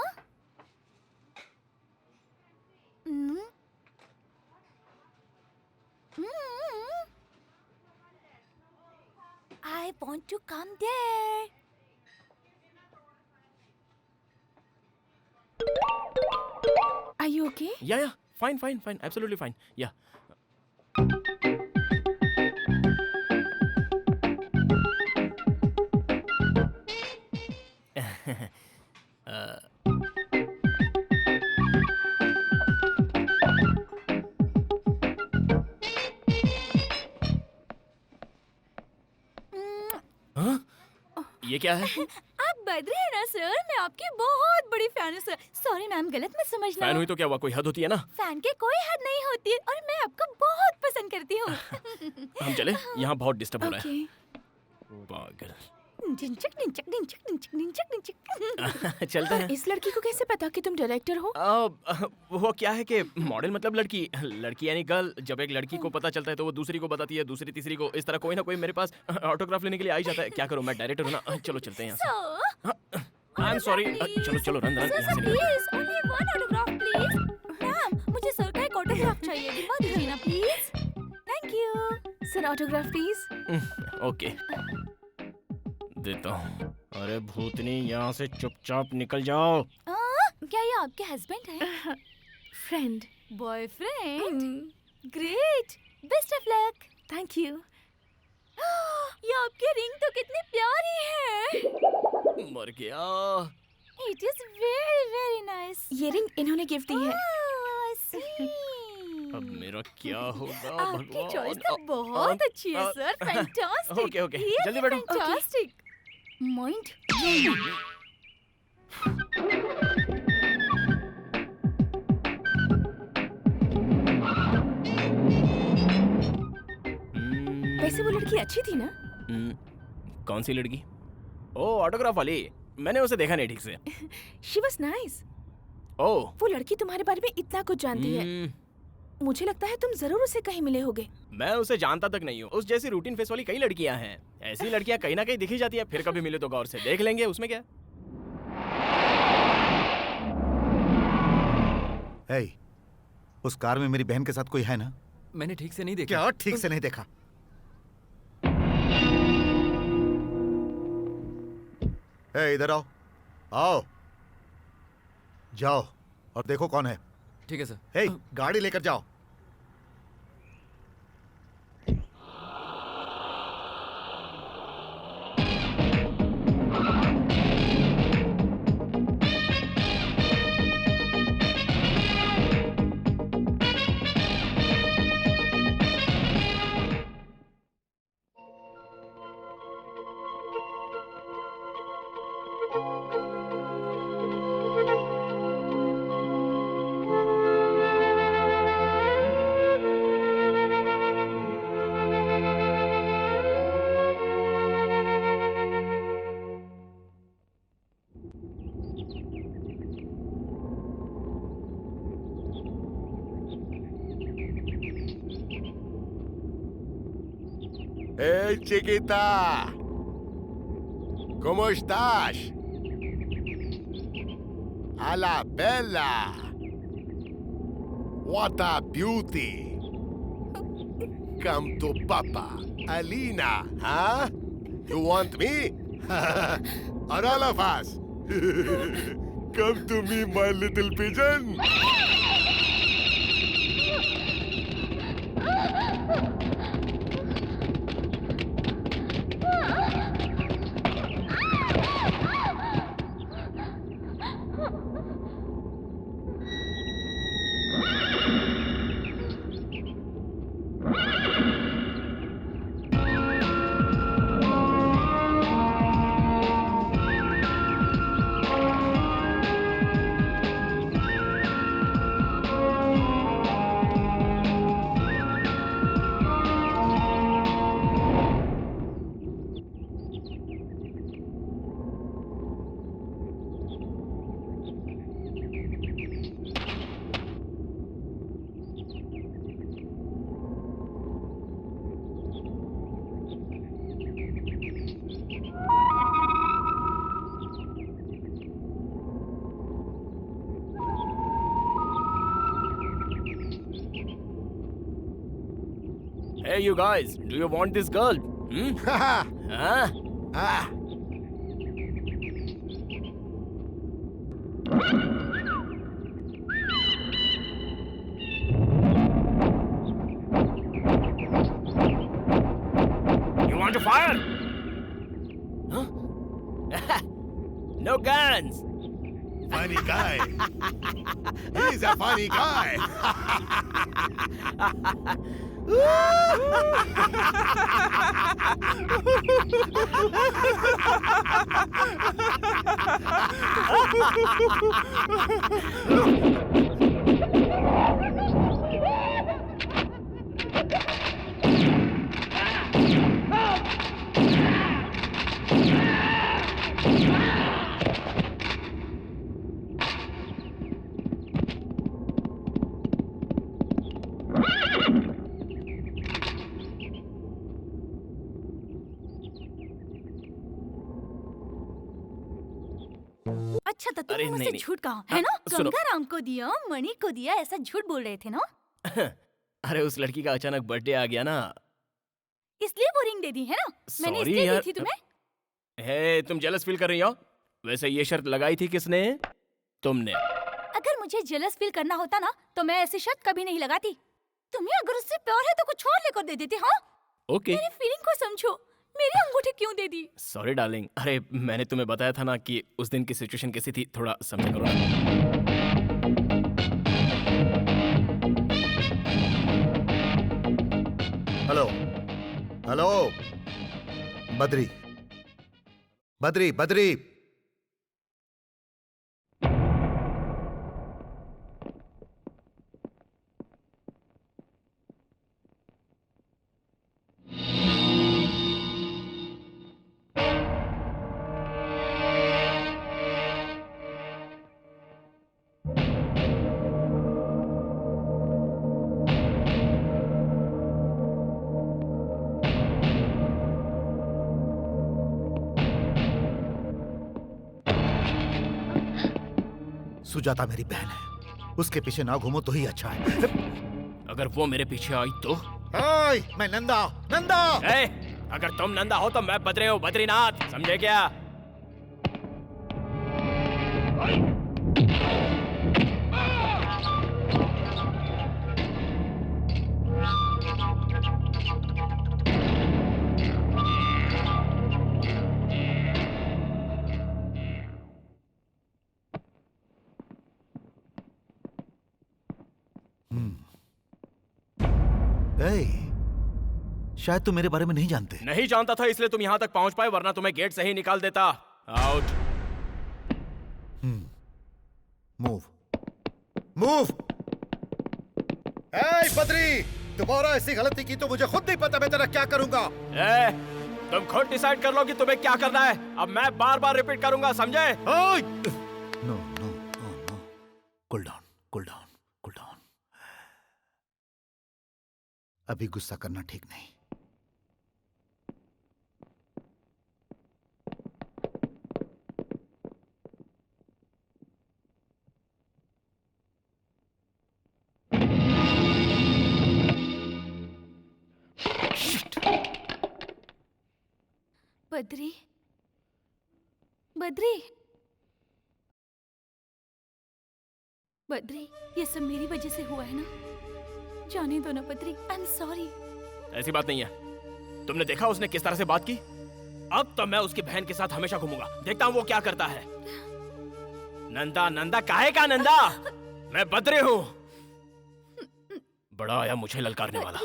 I want to come there. you okay? या fine fine fine absolutely fine या ये क्या है? आप बद्री है ना सर? मैं आपकी बहुत बड़ी फैन हूँ सर। सॉरी मैम, गलत मत समझना। फैन हुई तो क्या हुआ, कोई हद होती है ना। फैन के कोई हद नहीं होती है और मैं आपको बहुत पसंद करती हूँ। हम चले, यहाँ बहुत डिस्टर्ब हो रहा है। पागल। डिंचक डिंचक डिंचक डिंचक डिंचक डिंचक। चलते हैं। इस लड़की को कैसे पता कि तुम डायरेक्टर हो? वो क्या है कि मॉडल मतलब लड़की, लड़की यानी गर्ल। जब एक लड़की को पता चलता है तो वो दूसरी को बताती है, दूसरी तीसरी को। इस तरह कोई ना कोई मेरे पास ऑटोग्राफ लेने के लिए आ ही जाता है। क्या करूं, मैं डायरेक्टर हूं ना। चलो चलते हैं यहाँ से। I am sorry. चलो चलो रन रन यहाँ से निकल। Please only one autograph please. Ma'am मुझे सर का एक ऑटोग्राफ चाहिए, दिलवा दीजिए ना please. Thank you sir, autograph please. Okay देता हूँ। अरे भूतनी, यहाँ से चुपचाप निकल जाओ। क्या ये आपके हस्बैंड है? Friend. Boyfriend? Great, best of luck. Thank you. ये आपकी रिंग तो कितनी प्यारी है। मर गया। It is very very nice. ये रिंग इन्होंने गिफ्ट दी है। अब मेरा क्या होगा आपकी चॉइस तो बहुत अच्छी है सर। फैंटास्टिक। ओके ओके, जल्दी बैठो। फैंटास्टिक। माइंड वैसे वो लड़की अच्छी थी ना? कौन सी लड़की? ओ ऑटोग्राफ वाली। मैंने उसे देखा नहीं ठीक से। She was nice. ओह, वो लड़की तुम्हारे बारे में इतना कुछ जानती है। मुझे लगता है तुम जरूर उसे कहीं मिले होगे। मैं उसे जानता तक नहीं हूँ। उस जैसी रूटीन फेस वाली कई लड़कियां हैं। ऐसी लड़कियां कहीं ना कहीं दिखी जाती है। फिर कभी मिले तो गौर से देख लेंगे, उसमें क्या। हे, उस कार में मेरी बहन के साथ कोई है ना? मैंने ठीक से नहीं देखा। क्या ठीक से नहीं देखा? हे, इधर आओ, आओ, जाओ और देखो कौन है। ठीक है सर। हे, गाड़ी लेकर जाओ। Hey, chiquita! ¿Cómo estás? A la bella! What a beauty! Come to Papa, Alina, huh? You want me? Or all of us? Come to me, my little pigeon! Hey, you guys, do you want this girl? Huh? want to fire? Huh? No guns. Funny guy. He's a funny guy. अच्छा तो अरे तुम मुझसे नहीं, नहीं। झूठ कहा हाँ, है ना? सुनो। गंगाराम को दिया, मणि को दिया, ऐसा झूठ बोल रहे थे ना? अरे उस लड़की का अचानक बर्थडे आ गया ना। इसलिए वो रिंग दे दी है ना? मैंने Sorry इसलिए यार। दी थी तुम्हें। हे, तुम जेलस फील कर रही हो? वैसे ये शर्त लगाई थी किसने? तुमने। अगर मुझे जेलस फील करना होता ना तो मैं ऐसी शर्त कभी नहीं लगाती। तुम्हें अगर उससे प्यार है तो कुछ और लेकर दे देती। हाँ, ओके। मेरी फीलिंग को समझो। मेरी अंगूठी क्यों दे दी? Sorry darling. अरे मैंने तुम्हें बताया था ना कि उस दिन की सिचुएशन कैसी थी, थोड़ा समझा करो ना। हेलो हेलो बद्री बद्री बद्री सुजाता मेरी बहन है, उसके पीछे ना घूमो तो ही अच्छा है। अगर वो मेरे पीछे आई तो? ओए, मैं नंदा नंदा। ए, अगर तुम नंदा हो तो मैं बद्री हूँ, बद्रीनाथ, समझे क्या? शायद तुम मेरे बारे में नहीं जानते। नहीं जानता था इसलिए तुम यहाँ तक पहुँच पाए, वरना तुम्हें गेट से ही निकाल देता। आउट। Move move. ए बद्री, दोबारा ऐसी गलती की तो मुझे खुद नहीं पता मैं तेरा क्या करूंगा। ए, तुम खुद डिसाइड कर लो कि तुम्हें क्या करना है। अब मैं बार बार रिपीट करूंगा, समझे? No no no no, cool down cool down cool down. अभी गुस्सा करना ठीक नहीं। बद्री, बद्री, बद्री, ये सब मेरी वजह से हुआ है ना? जाने दो ना बद्री, आई एम सॉरी। ऐसी बात नहीं है। तुमने देखा उसने किस तरह से बात की? अब तो मैं उसकी बहन के साथ हमेशा घूमूंगा, देखता हूँ वो क्या करता है। नंदा नंदा काहे का नंदा? मैं बद्री हूँ। बड़ा आया मुझे ललकारने वाला।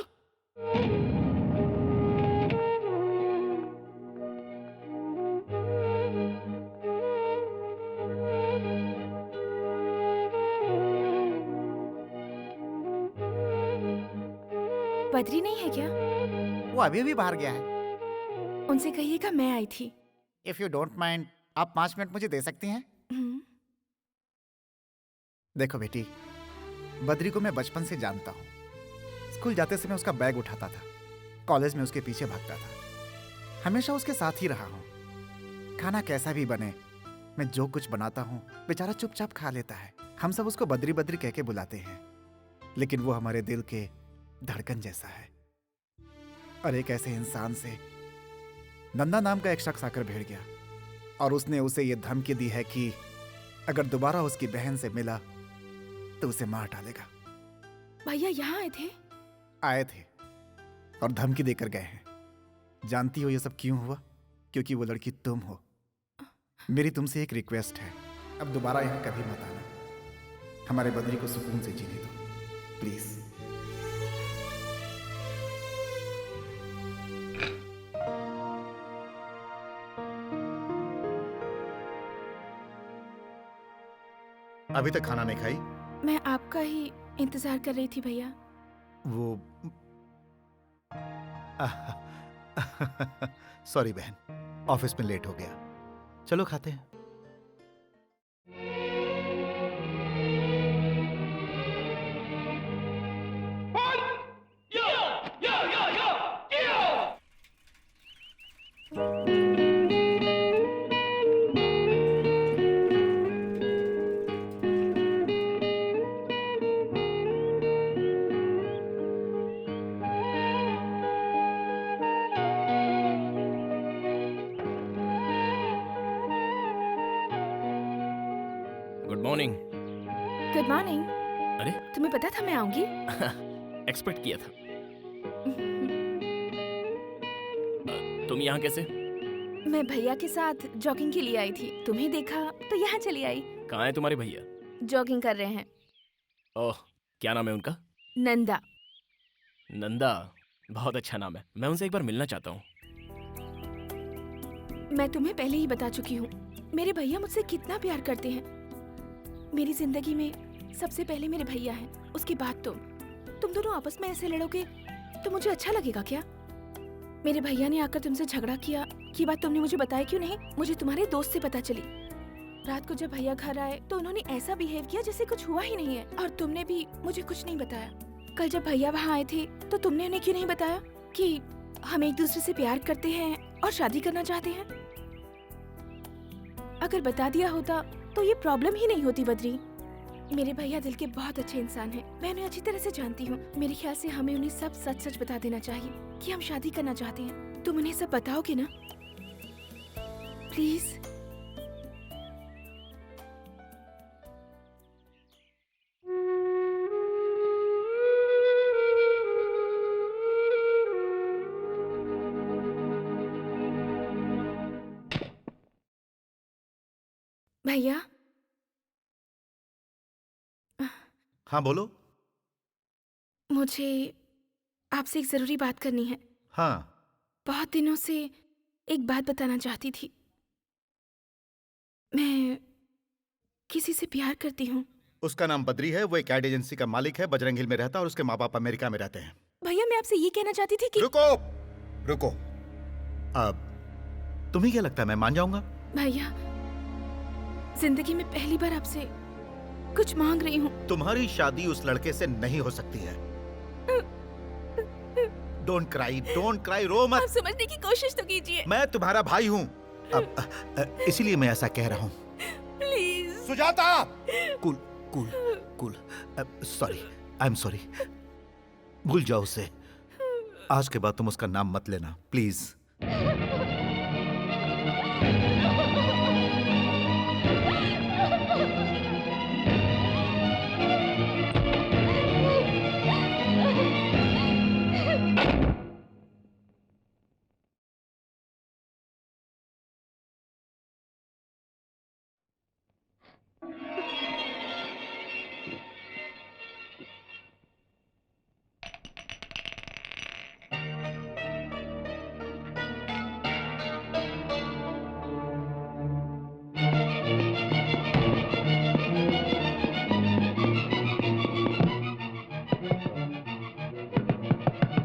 बद्री नहीं है क्या? वो अभी भी बाहर गया है। उनसे कहिएगा मैं आई थी। इफ यू डोंट माइंड, आप 5 मिनट मुझे दे सकती हैं? देखो बेटी, बद्री को मैं बचपन से जानता हूँ। स्कूल जाते समय उसका बैग उठाता था, कॉलेज में उसके पीछे भागता था, हमेशा उसके साथ ही रहा हूँ। खाना कैसा भी बने, मैं जो कुछ बनाता हूँ बेचारा चुपचाप खा लेता है। हम सब उसको बद्री बद्री कह के बुलाते हैं, लेकिन वो हमारे दिल के धड़कन जैसा है। और एक ऐसे इंसान से नंदा नाम का एक शख्स आकर भिड़ गया और उसने उसे ये धमकी दी है कि अगर दोबारा उसकी बहन से मिला तो उसे मार डालेगा। भैया यहाँ आए थे? आए थे और धमकी देकर गए हैं। जानती हो ये सब क्यों हुआ? क्योंकि वो लड़की तुम हो। मेरी तुमसे एक रिक्वेस्ट है, अब दोबारा यहाँ कभी मत आना। हमारे बद्री को सुकून से जीने दो प्लीज। अभी तक खाना नहीं खाई? मैं आपका ही इंतजार कर रही थी भैया। वो सॉरी बहन, ऑफिस में लेट हो गया। चलो खाते हैं। Good morning. Good morning. अरे तुम्हें पता था मैं आऊंगी? एक्सपेक्ट किया था। तुम यहाँ कैसे? मैं भैया के साथ जॉगिंग के लिए आई थी, तुम्हें देखा तो यहाँ चली आई। कहाँ है तुम्हारे भैया? जॉगिंग कर रहे हैं। ओह, क्या नाम है उनका? नंदा। नंदा, बहुत अच्छा नाम है। मैं उनसे एक बार मिलना चाहता हूँ। मैं तुम्हें पहले ही बता चुकी हूँ, मेरे भैया मुझसे कितना प्यार करते हैं। मेरी जिंदगी में सबसे पहले मेरे भैया हैं, उसके बाद तुम दोनों आपस में ऐसे लड़ोगे तो मुझे अच्छा लगेगा क्या? मेरे भैया ने आकर तुमसे झगड़ा किया, ये बात तुमने मुझे बताया क्यों नहीं? मुझे तुम्हारे दोस्त से पता चली। रात को जब भैया घर आए तो उन्होंने ऐसा बिहेव किया जैसे कुछ हुआ ही नहीं है, और तुमने भी मुझे कुछ नहीं बताया। कल जब भैया वहाँ आए थे तो तुमने उन्हें क्यों नहीं बताया कि हम एक दूसरे से प्यार करते हैं और शादी करना चाहते हैं? अगर बता दिया होता तो ये प्रॉब्लम ही नहीं होती बद्री। मेरे भैया दिल के बहुत अच्छे इंसान हैं, मैं उन्हें अच्छी तरह से जानती हूँ। मेरे ख्याल से हमें उन्हें सब सच सच बता देना चाहिए कि हम शादी करना चाहते हैं। तुम उन्हें सब बताओगे ना प्लीज? भैया। हाँ बोलो। मुझे आपसे एक जरूरी बात करनी है। हाँ। बहुत दिनों से एक बात बताना चाहती थी। मैं किसी से प्यार करती हूँ। उसका नाम बद्री है, वो एक एड एजेंसी का मालिक है, बजरंग हिल में रहता है और उसके माँ बाप अमेरिका में रहते हैं। भैया मैं आपसे ये कहना चाहती थी कि रुको। अब तुम्हें क्या लगता है मैं मान जाऊंगा? भैया जिंदगी में पहली बार आपसे कुछ मांग रही हूँ। तुम्हारी शादी उस लड़के से नहीं हो सकती है। डोंट क्राई, रो मत। आप समझने की कोशिश तो कीजिए। मैं तुम्हारा भाई हूँ, अब इसीलिए मैं ऐसा कह रहा हूँ। Please Sujata. Cool. Sorry, I am sorry. भूल जाओ उसे। आज के बाद तुम उसका नाम मत लेना प्लीज।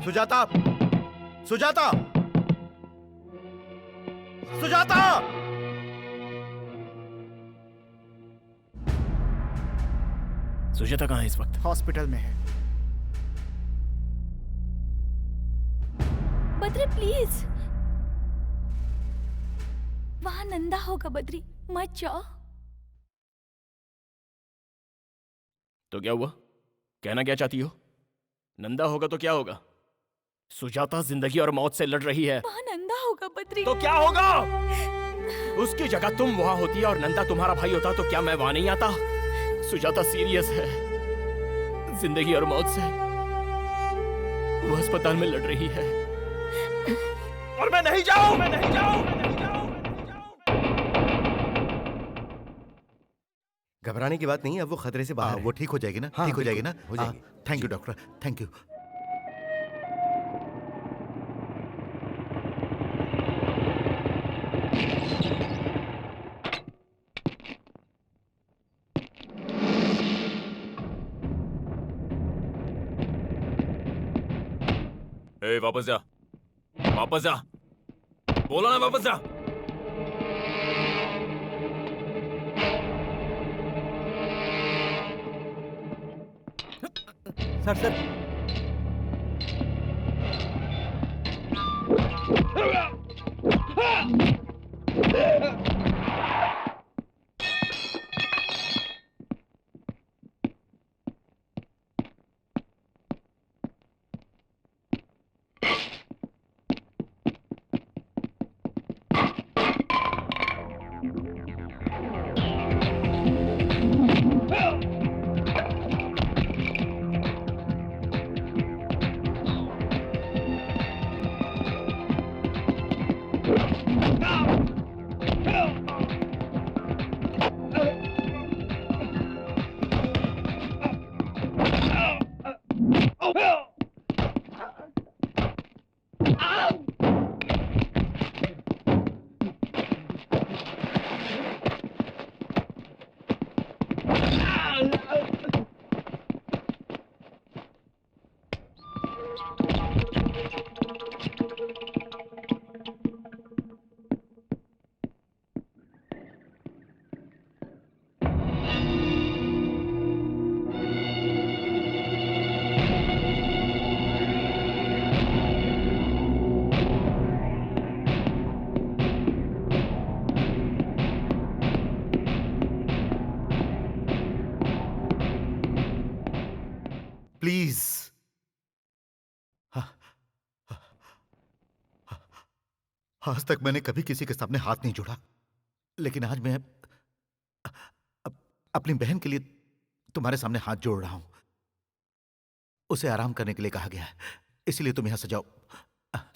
सुजाता। सुजाता कहाँ है इस वक्त? हॉस्पिटल में है। बद्री प्लीज, वहाँ नंदा होगा। बद्री मत जाओ। तो क्या हुआ? कहना क्या चाहती हो? नंदा होगा तो क्या होगा? सुजाता जिंदगी और मौत से लड़ रही है। वहाँ नंदा होगा बद्री। तो क्या होगा? उसकी जगह तुम वहां होती और नंदा तुम्हारा भाई होता तो क्या मैं वहां नहीं आता? सुजाता सीरियस है, जिंदगी और मौत से। वो अस्पताल में लड़ रही है। और मैं नहीं जाऊं। घबराने की बात नहीं है, अब वो खतरे से बाहर है। वो ठीक हो जाएगी ना? हाँ, ठीक हो जाएगी ना? बिल्कुल, हो जाएगी। Thank you doctor, thank you. ए, वापस जा, वापस जा, बोला ना वापस जा। Sir please. आज तक मैंने कभी किसी के सामने हाथ नहीं जोड़ा, लेकिन आज मैं अपनी बहन के लिए तुम्हारे सामने हाथ जोड़ रहा हूं। उसे आराम करने के लिए कहा गया है, इसलिए तुम यहां से जाओ।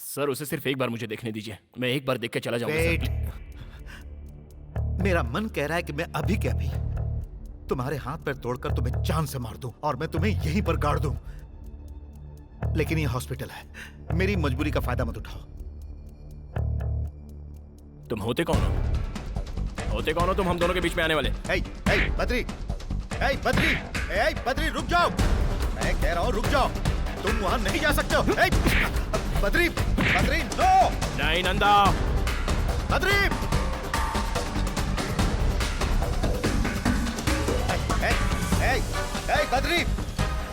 सर, उसे सिर्फ एक बार मुझे देखने दीजिए, मैं एक बार देख के चला जाऊंगा। वेट। मेरा मन कह रहा है कि मैं अभी के अभी तुम्हारे हाथ पैर तोड़कर तुम्हें जान से मार दूं और मैं तुम्हें यहीं पर गाड़ दूं, लेकिन ये हॉस्पिटल है, मेरी मजबूरी का फायदा मत उठाओ। तुम होते कौन हो? होते कौन हो तुम हम दोनों के बीच में आने वाले? बद्री, बद्री रुक जाओ, मैं कह रहा हूं रुक जाओ, तुम वहां नहीं जा सकते हो। बद्री, नो! नहीं नंदा, बद्री!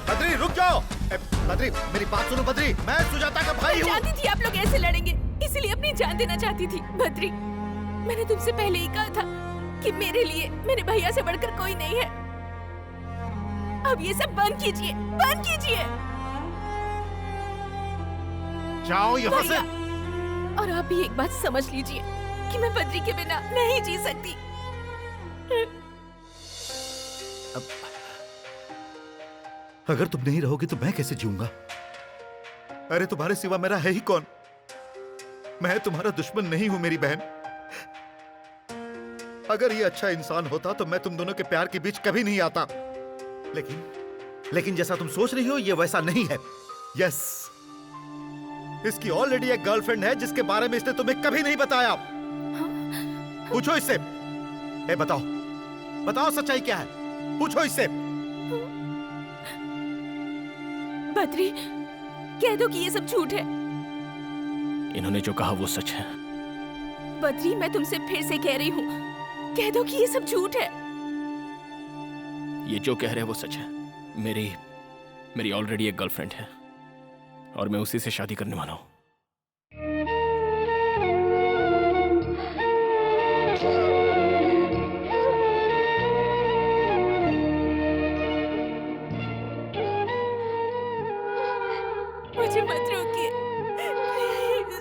बद्री रुक जाओ! बद्री मेरी बात सुनो बद्री, मैं सुजाता का भाई हूँ। जानती थी आप लोग ऐसे लड़ेंगे, इसीलिए अपनी जान देना चाहती थी। बद्री, मैंने तुमसे पहले ही कहा था कि मेरे लिए मेरे भैया से बढ़कर कोई नहीं है। अब ये सब बंद कीजिए, बंद कीजिए। जाओ यहाँ से। और आप भी एक बात समझ लीजिए कि मैं बद्री के बिना नहीं जी सकती। अगर तुम नहीं रहोगी तो मैं कैसे जीऊंगा? अरे तुम्हारे सिवा मेरा है ही कौन? मैं तुम्हारा दुश्मन नहीं हूं मेरी बहन। अगर ये अच्छा इंसान होता तो मैं तुम दोनों के प्यार के बीच कभी नहीं आता, लेकिन जैसा तुम सोच रही हो ये वैसा नहीं है। यस, इसकी ऑलरेडी एक गर्लफ्रेंड है जिसके बारे में इसने तुम्हें कभी नहीं बताया। पूछो इससे। बताओ, बताओ सच्चाई क्या है? पूछो इससे। बद्री, कह दो कि ये सब झूठ है। इन्होंने जो कहा वो सच है। बद्री, मैं तुमसे फिर से कह रही हूँ, कह दो कि ये सब झूठ है। ये जो कह रहे हैं वो सच है। मेरी ऑलरेडी एक गर्लफ्रेंड है और मैं उसी से शादी करने वाला हूँ। मुझे मत रोकिए, प्लीज।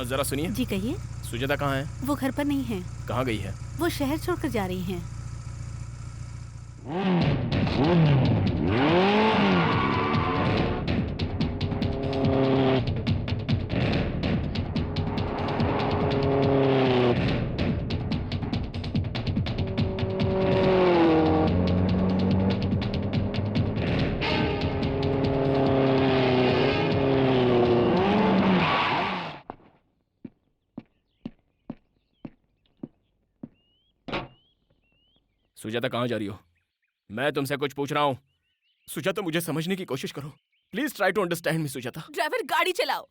जरा सुनिए। जी कहिए। सुजाता कहाँ है? वो घर पर नहीं है। कहाँ गई है? वो शहर छोड़कर जा रही हैं। सुजाता कहाँ जा रही हो? मैं तुमसे कुछ पूछ रहा हूँ। सुजाता मुझे समझने की कोशिश करो। Please try to understand me Sujata. Driver गाड़ी चलाओ।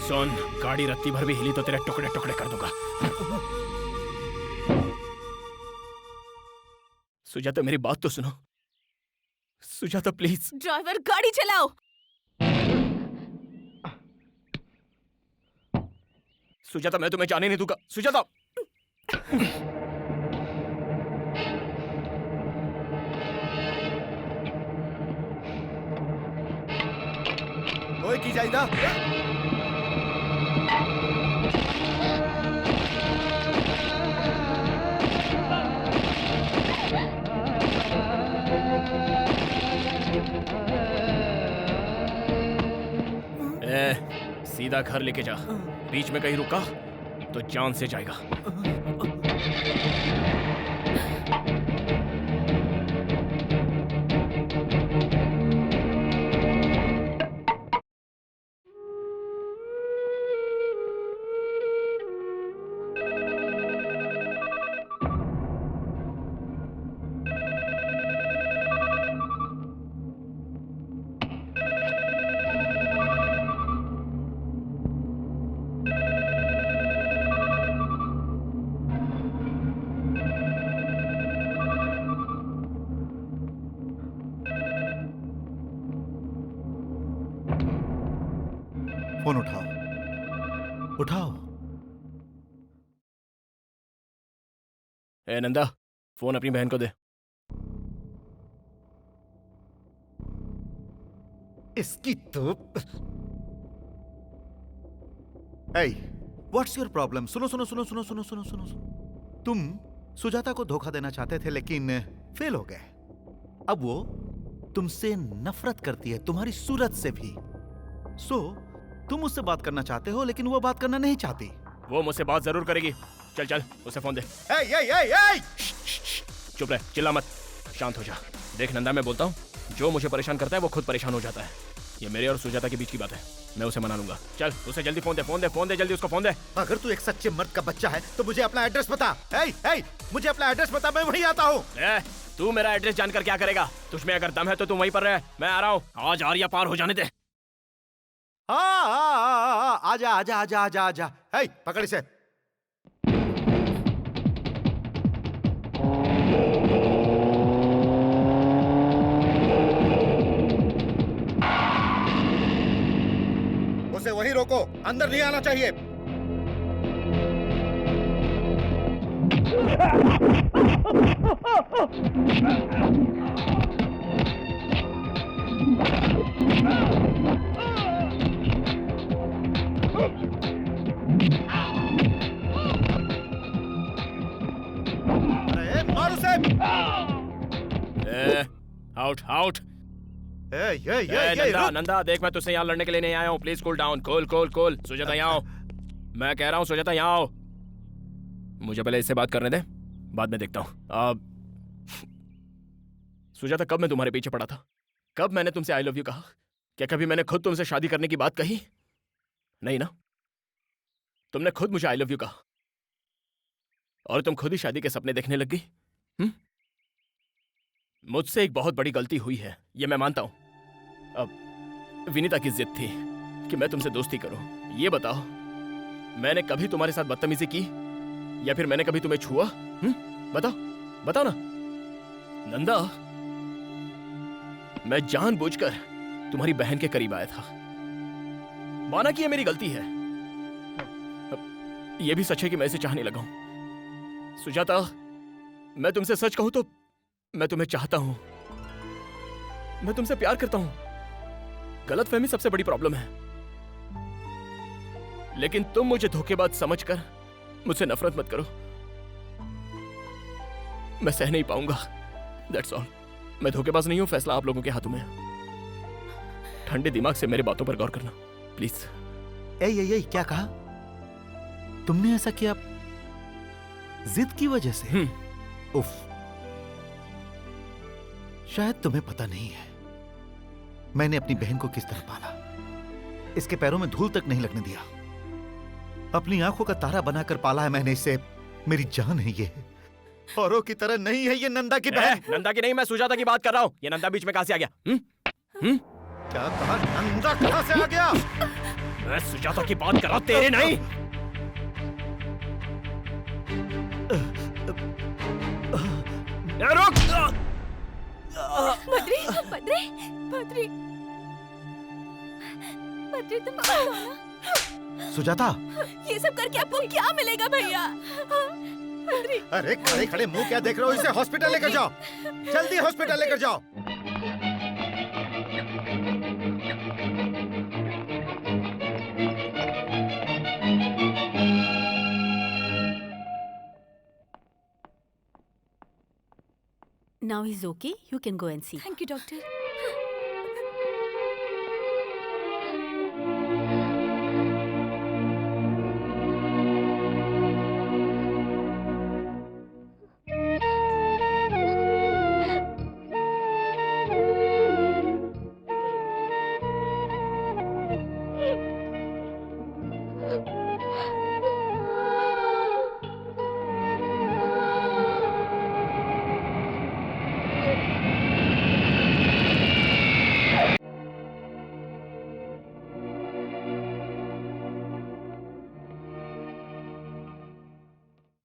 सुन, गाड़ी रत्ती भर भी हिली तो तेरे टुकड़े टुकड़े कर दूंगा। सुजाता मेरी बात तो सुनो। सुजाता प्लीज। ड्राइवर गाड़ी चलाओ। सुजाता मैं तुम्हें जाने नहीं दूंगा। सुजाता ओए की जाइदा। सीधा घर लेके जा। बीच में कहीं रुका तो जान से जाएगा। फोन उठाओ, उठाओ। ए नंदा, फोन अपनी बहन को दे। इसकी तो Hey, what's your problem? सुनो सुनो सुनो सुनो सुनो सुनो सुनो सुनो। तुम सुजाता को धोखा देना चाहते थे लेकिन फेल हो गए। अब वो तुमसे नफरत करती है, तुम्हारी सूरत से भी। तुम उससे बात करना चाहते हो लेकिन वो बात करना नहीं चाहती। वो मुझसे बात जरूर करेगी। चल चल उसे फोन दे। चुप रह, चिल्ला मत, शांत हो जा। देख नंदा, मैं बोलता हूँ, जो मुझे परेशान करता है वो खुद परेशान हो जाता है। ये मेरे और सुजाता के बीच की बात है, मैं उसे मना लूंगा। चल उसे जल्दी फोन दे, फोन दे, फोन दे, जल्दी उसको फोन दे। अगर तू एक सच्चे मर्द का बच्चा है तो मुझे अपना एड्रेस बता। मुझे अपना एड्रेस बता, मैं वहीं आता हूँ। तू मेरा एड्रेस जानकर क्या करेगा? तुझमें अगर दम है तो तू वहीं पर रह, मैं आ रहा हूँ। आज आर्या पार हो जाने दे। आजा आजा आजा आजा आजा। पकड़ इसे। उसे वहीं रोको, अंदर नहीं आना चाहिए। अरे मार उसे। Out out. नंदा नंदा, देख मैं तुझसे यहाँ लड़ने के लिए नहीं आया हूँ। Please cool down. Cool cool cool. Sujata यहाँ आओ, मैं कह रहा हूँ सुजाता यहाँ आओ। मुझे पहले इससे बात करने दे, बाद में देखता हूँ। सुजाता, कब मैं तुम्हारे पीछे पड़ा था? कब मैंने तुमसे आई लव यू कहा? क्या कभी मैंने खुद तुमसे शादी करने की बात कही? नहीं ना। तुमने खुद मुझे आई लव यू कहा और तुम खुद ही शादी के सपने देखने लग गई। मुझसे एक बहुत बड़ी गलती हुई है, ये मैं मानता हूं। अब विनीता की जिद थी कि मैं तुमसे दोस्ती करूं। ये बताओ, मैंने कभी तुम्हारे साथ बदतमीजी की या फिर मैंने कभी तुम्हें छुआ? बताओ बताओ ना नंदा। मैं जानबूझकर तुम्हारी बहन के करीब आया था। माना कि ये मेरी गलती है, ये भी सच है कि मैं इसे चाहने लगा हूं। सुजाता, मैं तुमसे सच कहूं तो मैं तुम्हें चाहता हूं, मैं तुमसे प्यार करता हूं। गलतफहमी सबसे बड़ी प्रॉब्लम है। लेकिन तुम मुझे धोखेबाज समझकर मुझसे नफरत मत करो। मैं सह नहीं पाऊंगा, दैट्स ऑल। मैं धोखेबाज नहीं हूं, फैसला आप लोगों के हाथों में है। ठंडे दिमाग से मेरी बातों पर गौर करना प्लीज। ए क्या कहा तुमने? ऐसा किया जिद की वजह से? उफ, शायद तुम्हें पता नहीं है मैंने अपनी बहन को किस तरह पाला। इसके पैरों में धूल तक नहीं लगने दिया। अपनी आंखों का तारा बनाकर पाला है मैंने इसे। मेरी जान है ये, औरों की तरह नहीं है ये। नंदा की बहन। नंदा की नहीं, मैं सुजाता की बात कर रहा हूं। ये नंदा बीच में कहां से आ गया? क्या कहा? नंदा कहां से आ गया? मैं सुजाता की बात कर रहा हूं, तेरे नहीं। रुक! बद्री, बद्री, बद्री, बद्री, तुम कौन हो ना? सुजाता, ये सब करके आपको क्या मिलेगा भैया? बद्री। अरे खड़े खड़े मुंह क्या देख रहे हो? इसे हॉस्पिटल लेकर जाओ, जल्दी हॉस्पिटल लेकर जाओ। Now he's okay. You can go and see. Thank you, doctor.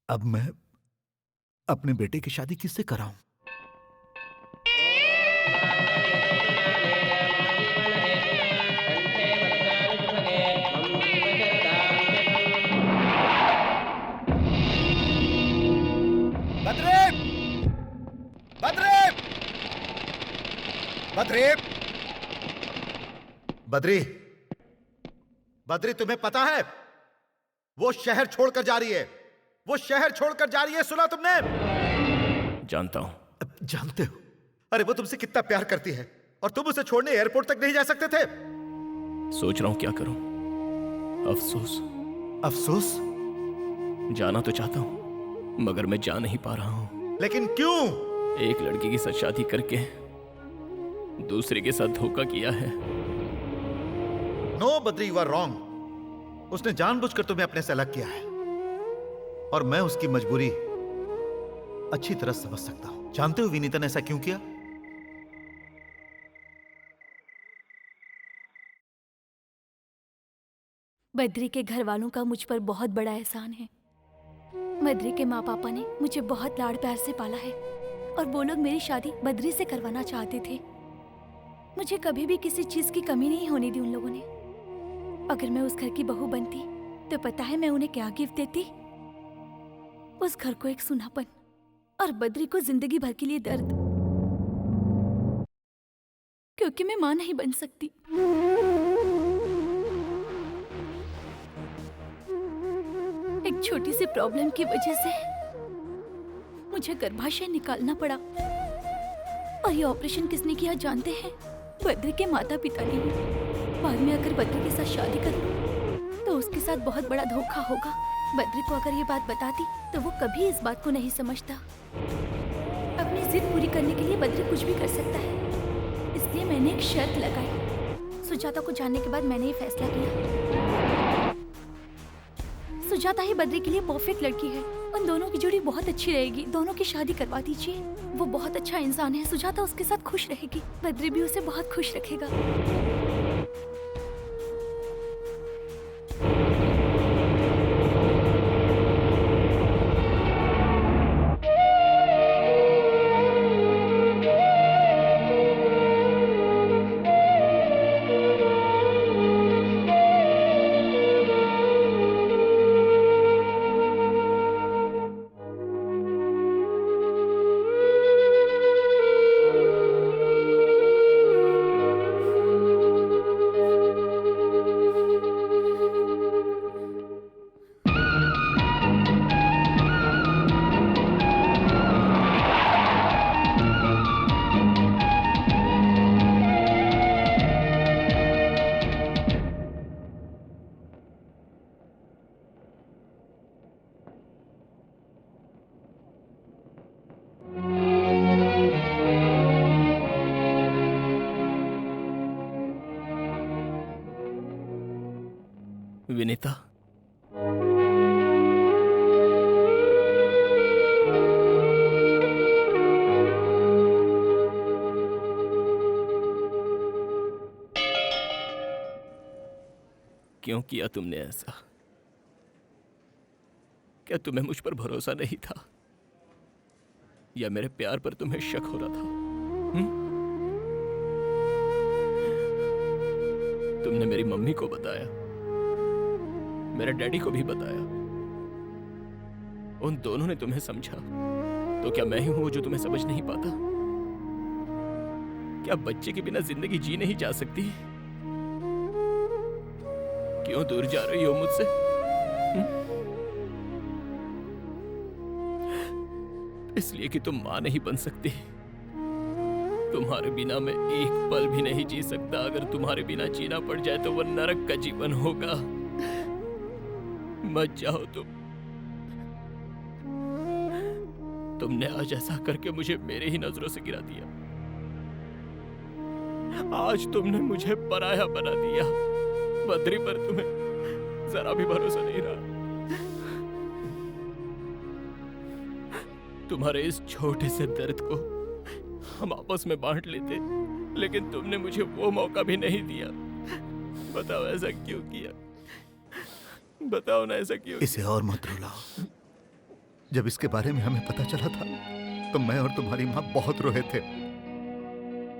अब मैं अपने बेटे की शादी किससे कराऊं? बद्री! बद्री! बद्री! बद्री, बद्री तुम्हें पता है वो शहर छोड़कर जा रही है। वो शहर छोड़कर जा रही है, सुना तुमने? जानता हूं। जानते हो? अरे वो तुमसे कितना प्यार करती है और तुम उसे छोड़ने एयरपोर्ट तक नहीं जा सकते थे। सोच रहा हूं क्या करूं। अफसोस। अफसोस? जाना तो चाहता हूं मगर मैं जा नहीं पा रहा हूं। लेकिन क्यों? एक लड़की के साथ शादी करके दूसरे के साथ धोखा किया है। No Badri, you are wrong. उसने जानबूझकर तुम्हें अपने से अलग किया है और मैं उसकी मजबूरी अच्छी तरह समझ सकता हूं। जानते हो विनीता ने ऐसा क्यों किया? बद्री के घर वालों का मुझ पर बहुत बड़ा एहसान है। बद्री के माँ पापा ने मुझे बहुत लाड़ प्यार से पाला है और वो लोग मेरी शादी बद्री से करवाना चाहते थे। मुझे कभी भी किसी चीज की कमी नहीं होने दी उन लोगों ने। अगर मैं उस घर की बहू बनती तो पता है मैं उन्हें क्या गिफ्ट देती? उस घर को एक सुनापन और बद्री को जिंदगी भर के लिए दर्द, क्योंकि मैं मां नहीं बन सकती। एक छोटी सी प्रॉब्लम की वजह से मुझे गर्भाशय निकालना पड़ा और ये ऑपरेशन किसने किया जानते हैं? बद्री के माता पिता ने। बाद में अगर बद्री के साथ शादी कर लूं तो उसके साथ बहुत बड़ा धोखा होगा। बद्री को अगर ये बात बताती तो वो कभी इस बात को नहीं समझता। अपनी जिद पूरी करने के लिए बद्री कुछ भी कर सकता है, इसलिए मैंने एक शर्त लगाई। सुजाता को जानने के बाद मैंने ये फैसला किया, सुजाता ही बद्री के लिए परफेक्ट लड़की है। उन दोनों की जोड़ी बहुत अच्छी रहेगी। दोनों की शादी करवा दीजिए। वो बहुत अच्छा इंसान है। सुजाता उसके साथ खुश रहेगी, बद्री भी उसे बहुत खुश रखेगा। विनीता। क्यों किया तुमने ऐसा? क्या तुम्हें मुझ पर भरोसा नहीं था, या मेरे प्यार पर तुम्हें शक हो रहा था? तुमने मेरी मम्मी को बताया, मेरे डैडी को भी बताया, उन दोनों ने तुम्हें समझा, तो क्या मैं ही हूं जो तुम्हें समझ नहीं पाता? क्या बच्चे के बिना जिंदगी जी नहीं जा सकती? क्यों दूर जा रही हो मुझसे? इसलिए कि तुम मां नहीं बन सकती। तुम्हारे बिना मैं एक पल भी नहीं जी सकता। अगर तुम्हारे बिना जीना पड़ जाए तो वो नरक का जीवन होगा। मत जाओ तुमने आज ऐसा करके मुझे मेरे ही नजरों से गिरा दिया। आज तुमने मुझे पराया बना दिया। बद्री पर तुम्हें जरा भी भरोसा नहीं रहा। तुम्हारे इस छोटे से दर्द को हम आपस में बांट लेते, लेकिन तुमने मुझे वो मौका भी नहीं दिया। बताओ ऐसा क्यों किया? बताओ ना ऐसा क्यों? इसे और मत रुलाओ। जब इसके बारे में हमें पता चला था तो मैं और तुम्हारी माँ बहुत रोए थे।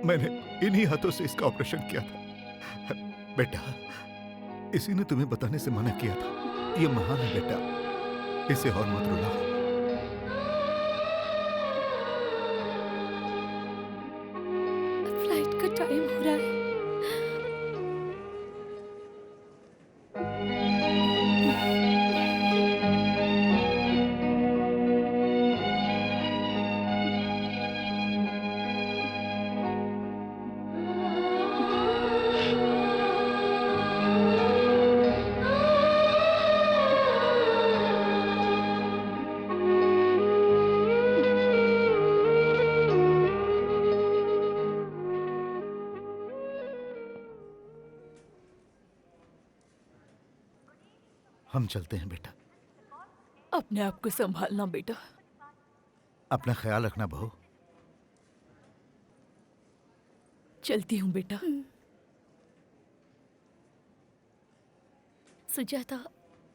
मैंने इन्हीं हाथों से इसका ऑपरेशन किया था। बेटा, इसी ने तुम्हें बताने से मना किया था। ये महान है बेटा, इसे और मत रुलाओ। फ्लाइट का टाइम हो रहा है। हम चलते हैं बेटा। अपने आप को संभालना बेटा। अपना ख्याल रखना बहू। चलती हूँ बेटा। सुजाता,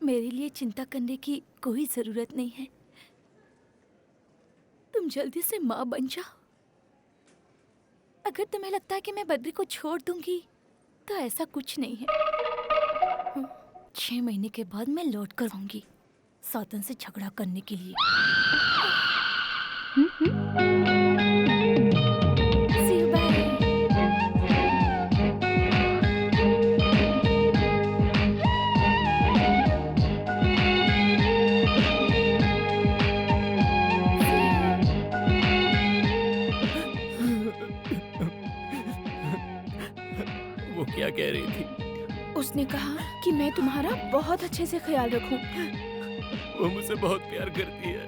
मेरे लिए चिंता करने की कोई जरूरत नहीं है। तुम जल्दी से माँ बन जाओ। अगर तुम्हें लगता है कि मैं बद्री को छोड़ दूंगी तो ऐसा कुछ नहीं है। 6 महीने के बाद मैं लौट कर आऊंगी सातन से झगड़ा करने के लिए। See you, bye. वो क्या कह रही थी? उसने कहा कि मैं तुम्हारा बहुत अच्छे से ख्याल रखूं। वो मुझसे बहुत प्यार करती है।